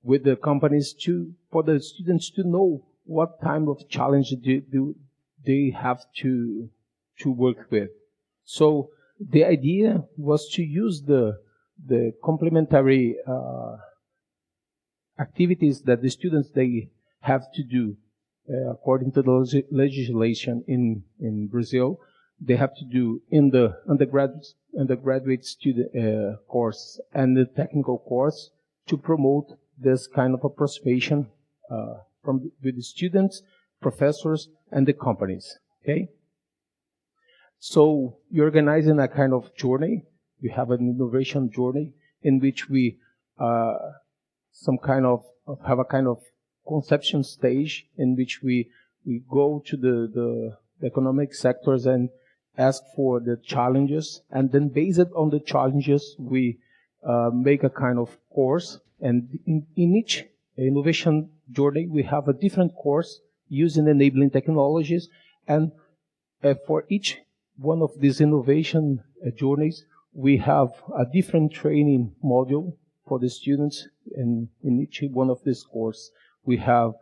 with the companies for the students to know what kind of challenge do they have to work with. So the idea was to use the complementary activities that the students they have to do according to the legislation in Brazil. They have to do in the undergraduate student course and the technical course to promote this kind of approximation with the students, professors, and the companies. Okay. So you're organizing a kind of journey. We have an innovation journey in which we have a kind of conception stage in which we go to the economic sectors and ask for the challenges, and then based on the challenges we make a kind of course, and in each innovation journey we have a different course using enabling technologies, and for each one of these innovation journeys we have a different training module for the students, and in each one of these courses we have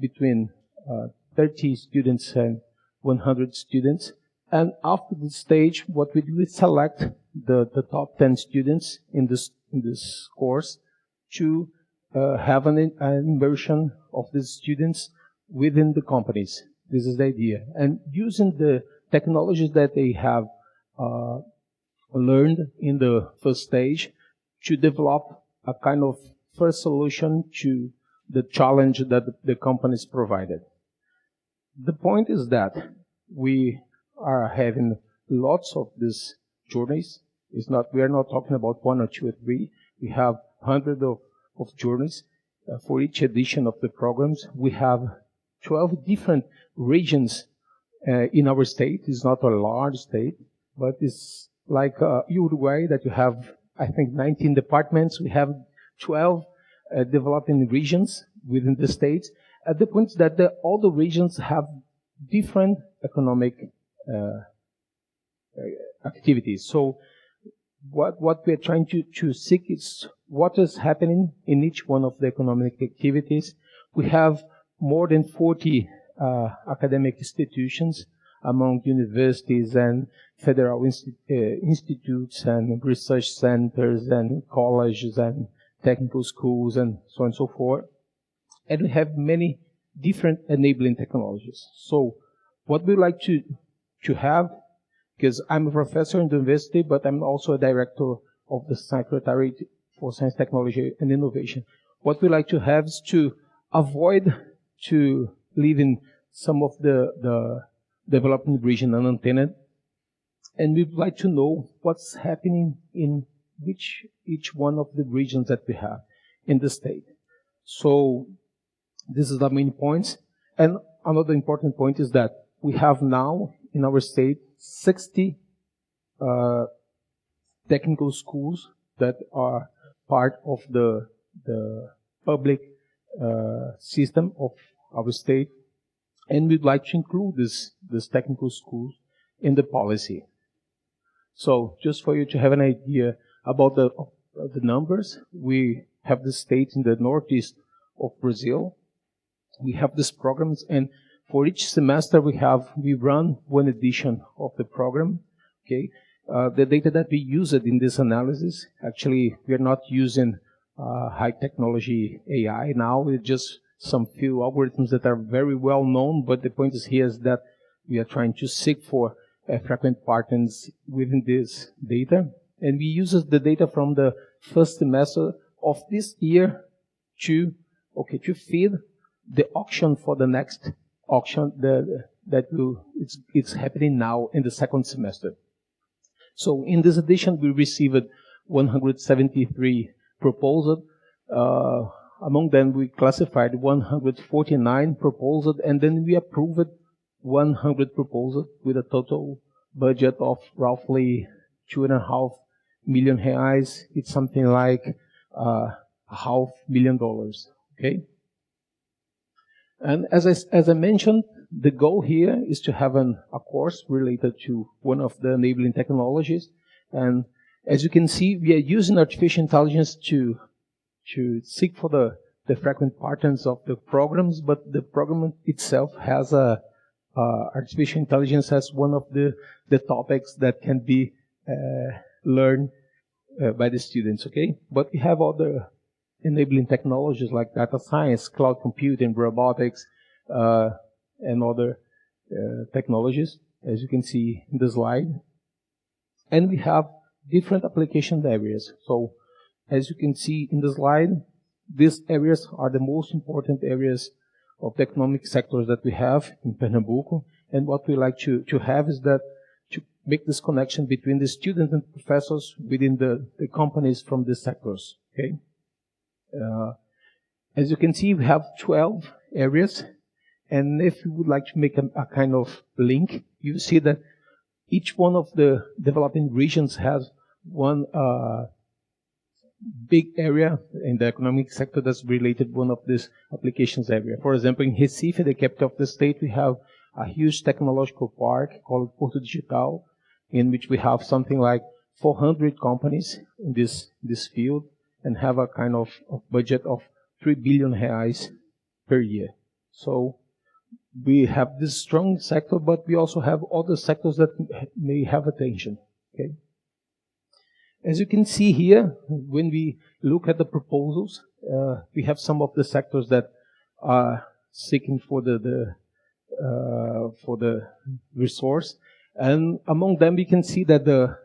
between 30 students and 100 students. And after the stage, what we do is select the top 10 students in this course to have an immersion of the students within the companies. This is the idea. And using the technologies that they have learned in the first stage to develop a kind of first solution to the challenge that the companies provided. The point is that we are having lots of these journeys. We are not talking about 1 or 2 or 3. We have hundreds of journeys for each edition of the programs. We have 12 different regions in our state. It's not a large state, but it's like Uruguay that you have, I think, 19 departments. We have 12 developing regions within the states. At the point that all the regions have different economic activities. So what we're trying to seek is what is happening in each one of the economic activities. We have more than 40 academic institutions among universities and federal institutes and research centers and colleges and technical schools and so on and so forth. And we have many different enabling technologies. So what we like to have, because I'm a professor in the university, but I'm also a director of the Secretariat for Science, Technology, and Innovation. What we like to have is to avoid to live in some of the developing region unattended, and we'd like to know what's happening in each one of the regions that we have in the state. So this is the main points. And another important point is that we have now in our state 60 technical schools that are part of the public system of our state, and we'd like to include this technical schools in the policy. So just for you to have an idea about the numbers, we have the state in the northeast of Brazil. We have these programs, and for each semester we run one edition of the program. Okay, the data that we used in this analysis, actually we are not using high technology AI now. It's just some few algorithms that are very well known, but the point is here is that we are trying to seek for frequent patterns within this data. And we use the data from the first semester of this year to feed the auction for the next auction it's happening now in the second semester. So in this edition, we received 173 proposals. Among them, we classified 149 proposals, and then we approved 100 proposals with a total budget of roughly 2.5 million reais. It's something like $500,000. Okay. And as I mentioned, the goal here is to have a course related to one of the enabling technologies. And as you can see, we are using artificial intelligence to seek for the frequent patterns of the programs, but the program itself has artificial intelligence as one of the topics that can be learned by the students, okay? But we have other enabling technologies like data science, cloud computing, robotics, and other technologies, as you can see in the slide. And we have different application areas. So, as you can see in the slide, these areas are the most important areas of the economic sectors that we have in Pernambuco. And what we like to have is that to make this connection between the students and professors within the companies from these sectors, okay? As you can see, we have 12 areas, and if you would like to make a kind of link, you see that each one of the developing regions has one big area in the economic sector that's related to one of these applications area. For example, in Recife, the capital of the state, we have a huge technological park called Porto Digital, in which we have something like 400 companies in this field, and have a kind of budget of 3 billion reais per year. So we have this strong sector, but we also have other sectors that may have attention. Okay. As you can see here, when we look at the proposals, we have some of the sectors that are seeking for the resource, and among them we can see that the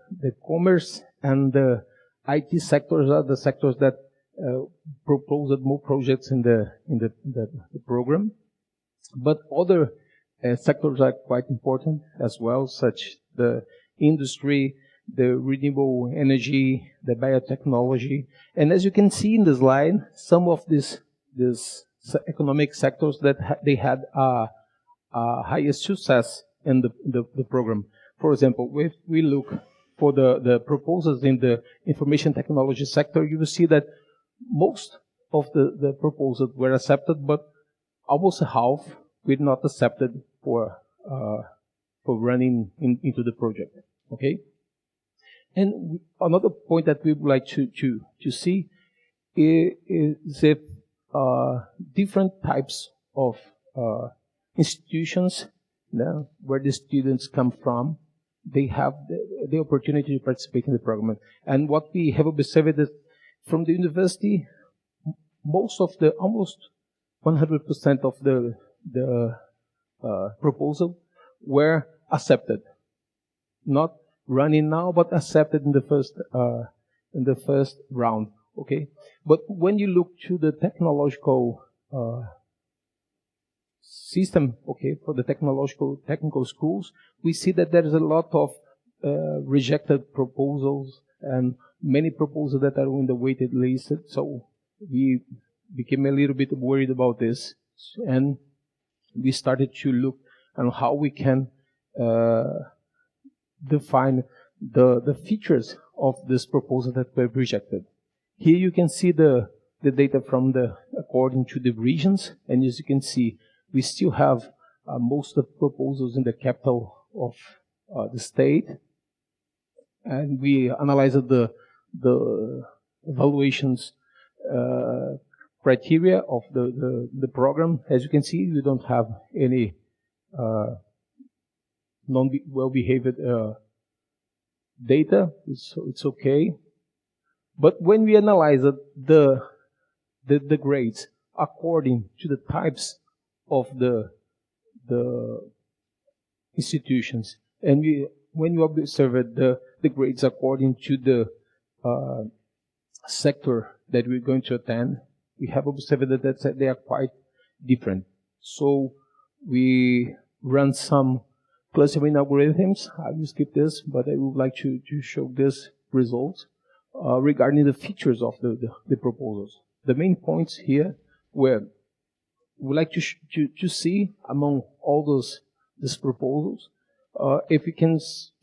commerce and the IT sectors are the sectors that proposed more projects in the program. But other sectors are quite important as well, such the industry, the renewable energy, the biotechnology. And as you can see in the slide, some of these economic sectors that they had highest success in the program. For example, if we look for the proposals in the information technology sector, you will see that most of the proposals were accepted, but almost half were not accepted for running into the project. Okay. And another point that we would like to see is if different types of institutions where the students come from, they have the opportunity to participate in the program. And what we have observed is from the university, almost 100% of the proposal were accepted. Not running now, but accepted in the first round. Okay, but when you look to the technological system, okay, for the technical schools, we see that there is a lot of rejected proposals and many proposals that are in the waited list. So we became a little bit worried about this, and we started to look on how we can define the features of this proposal that were rejected. Here you can see the data from according to the regions, and as you can see, we still have most of the proposals in the capital of the state. And we analyzed the evaluations criteria of the program. As you can see, we don't have any well-behaved data. It's okay. But when we analyze the grades according to the types of the institutions, and when you observe the grades according to the sector that we're going to attend, we have observed that they are quite different. So we run some clustering algorithms. I will skip this, but I would like to show this result regarding the features of the proposals. The main points here were we would like to see among all these proposals if we can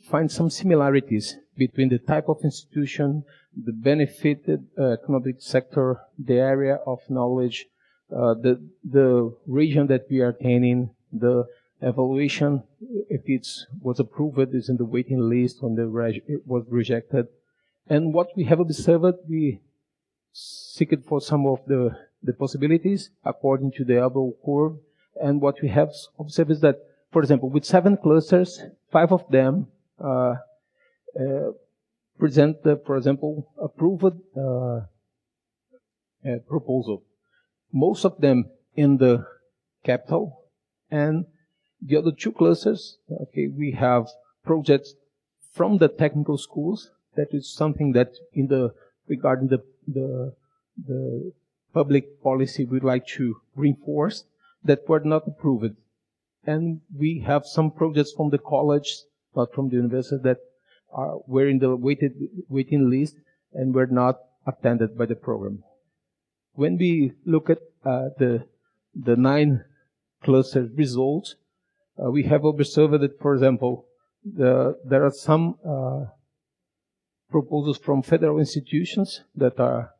find some similarities between the type of institution, the benefited economic sector, the area of knowledge, the region that we are attaining, the evaluation, if it was approved, is in the waiting list, when it was rejected. And what we have observed, we seek it for some of the possibilities according to the Abel curve. And what we have observed is that, for example, with 7 clusters, 5 of them present, for example, approved proposal. Most of them in the capital, and the other 2 clusters, okay, we have projects from the technical schools. That is something that regarding the public policy we'd like to reinforce, that were not approved. And we have some projects from the college, not from the university, that were in the waiting list and were not attended by the program. When we look at the 9 cluster results, we have observed that, for example, there are some proposals from federal institutions that are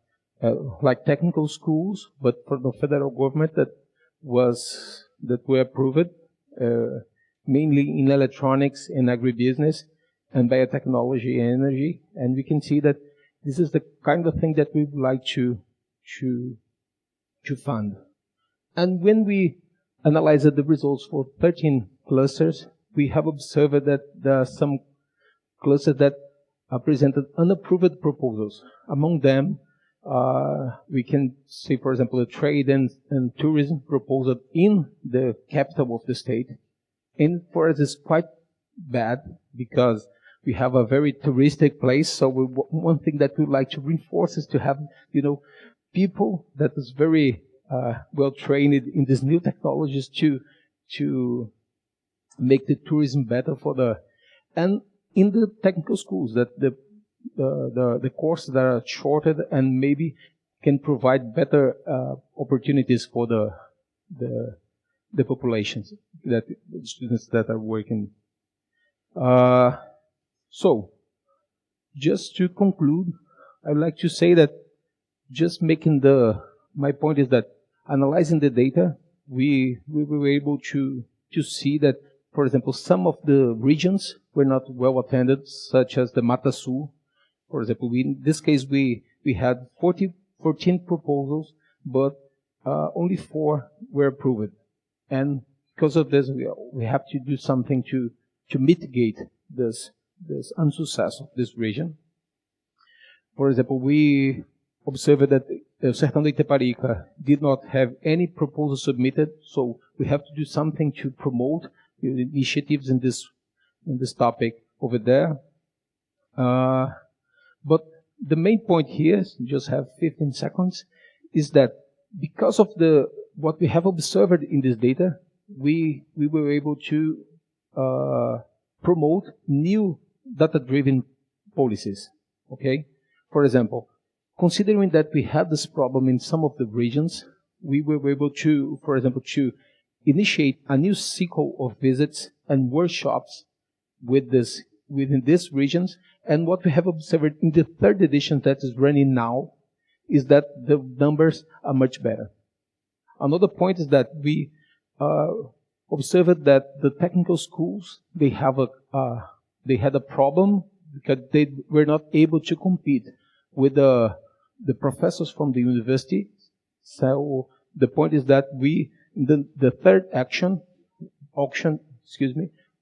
like technical schools, but for the federal government that were approved, mainly in electronics and agribusiness and biotechnology and energy. And we can see that this is the kind of thing that we would like to fund. And when we analyze the results for 13 clusters, we have observed that there are some clusters that presented unapproved proposals. Among them, we can see, for example, a trade and tourism proposal in the capital of the state. And for us, it's quite bad because we have a very touristic place. So one thing that we'd like to reinforce is to have, people that is very well trained in these new technologies to make the tourism better and in the technical schools, that the courses that are shorter and maybe can provide better opportunities for the populations, the students that are working. So, just to conclude, I would like to say that just making my point is that analyzing the data, we were able to see that, for example, some of the regions were not well attended, such as the Mata Sul. For example, in this case, we had 14 proposals, but only 4 were approved. And because of this, we have to do something to mitigate this unsuccess of this region. For example, we observed that Sertão de Itaparica did not have any proposal submitted, so we have to do something to promote the initiatives in this topic over there. But the main point here, just have 15 seconds, is that because of what we have observed in this data, we were able to promote new data-driven policies. Okay, for example, considering that we had this problem in some of the regions, we were able to, for example, to initiate a new cycle of visits and workshops within these regions. And what we have observed in the 3rd edition that is running now is that the numbers are much better. Another point is that we observed that the technical schools, they had a problem because they were not able to compete with the professors from the university. So the point is that the third auction,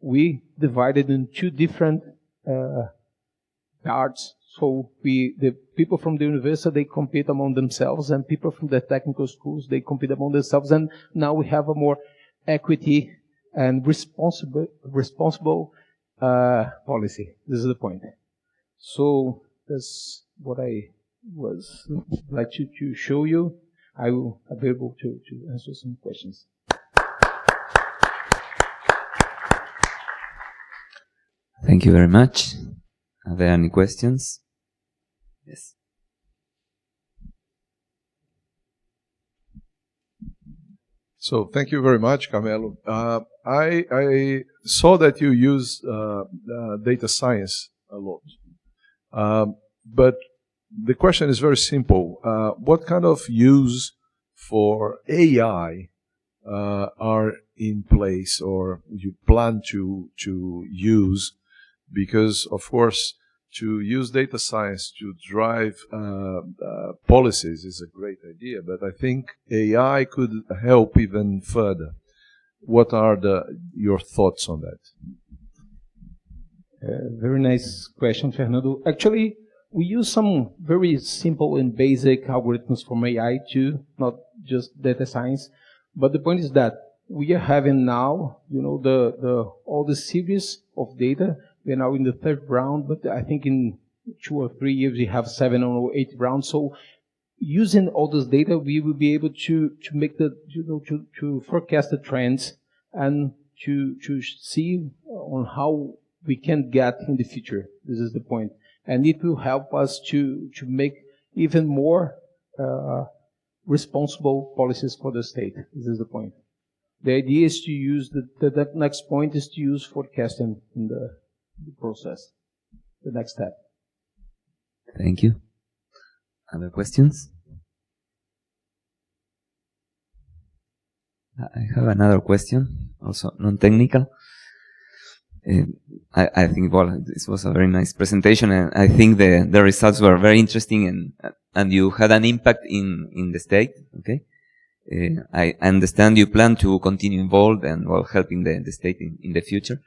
we divided in two different parts. So the people from the university, they compete among themselves, and people from the technical schools, they compete among themselves. And now we have a more equity and responsible policy. This is the point. So that's what I was like to show you. I will be available to answer some questions. Thank you very much. Are there any questions? Yes. So thank you very much, Carmelo. I saw that you use data science a lot. But the question is very simple. What kind of use for AI are in place or you plan to use? Because, of course, to use data science to drive policies is a great idea, but I think AI could help even further. What are your thoughts on that? Very nice question, Fernando. Actually, we use some very simple and basic algorithms from AI too, not just data science. But the point is that we are having now, all the series of data. We are now in the third round, but I think in 2 or 3 years we have 7 or 8 rounds. So using all this data, we will be able to make to forecast the trends and to see on how we can get in the future. This is the point. And it will help us to make even more responsible policies for the state. This is the point. The idea is to use the next point is to use forecasting in the process, the next step. Thank you. Other questions? I have another question, also non-technical. I think, this was a very nice presentation, and I think the results were very interesting, and you had an impact in the state. Okay, I understand you plan to continue involved and helping the state in the future.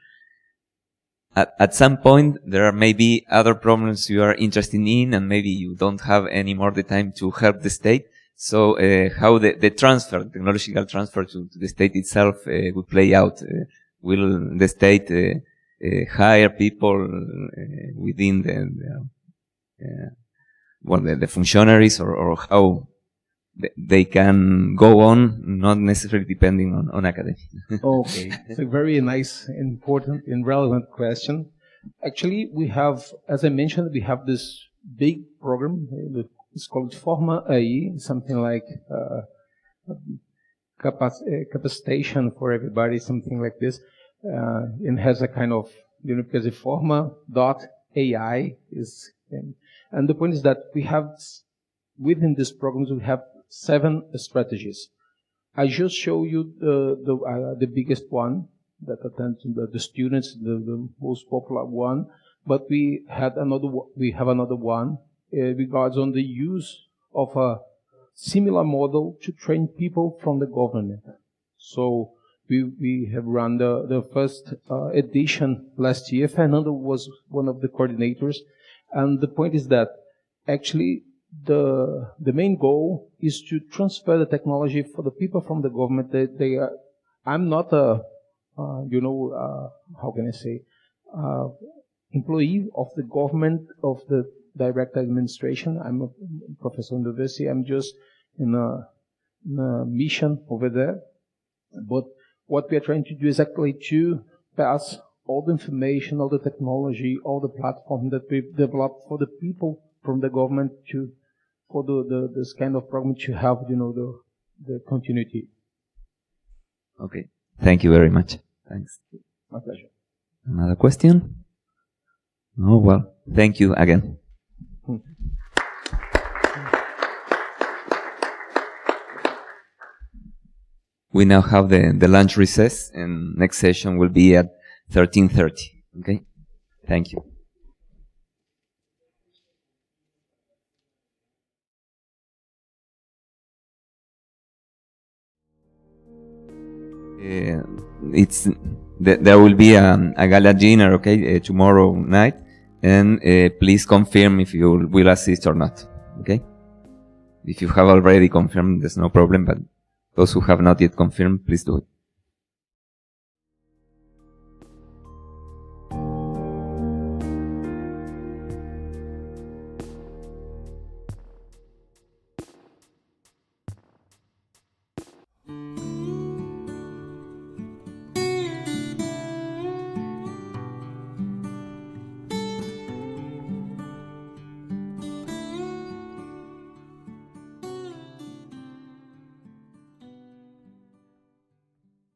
At some point, there are maybe other problems you are interested in, and maybe you don't have any more the time to help the state. So, how the technological transfer to the state itself would play out? Will the state hire people within the functionaries, or how they can go on, not necessarily depending on academia? Okay, it's a very nice, important, and relevant question. Actually, we have, as I mentioned, we have this big program. It's called Barra and A, something like capacitation for everybody, something like this. It has a kind of, because the Forma.ai is, and the point is that we have, within these programs, we have 7 strategies. I just show you the biggest one that attends the students, the most popular one, but we have another one regards on the use of a similar model to train people from the government. So we have run the first edition last year. Fernando was one of the coordinators, and the point is that actually the main goal is to transfer the technology for the people from the government. I'm not a how can I say, employee of the government, of the direct administration. I'm a professor in the university. I'm just in a mission over there. But what we are trying to do is actually to pass all the information, all the technology, all the platform that we've developed for the people from the government for this kind of program to have, the continuity. Okay. Thank you very much. Thanks. My pleasure. Another question? Oh, well, thank you again. we now have the lunch recess, and next session will be at 13:30. Okay? Thank you. There will be a gala dinner, okay, tomorrow night, and please confirm if you will assist or not, okay? If you have already confirmed, there's no problem, but those who have not yet confirmed, please do it.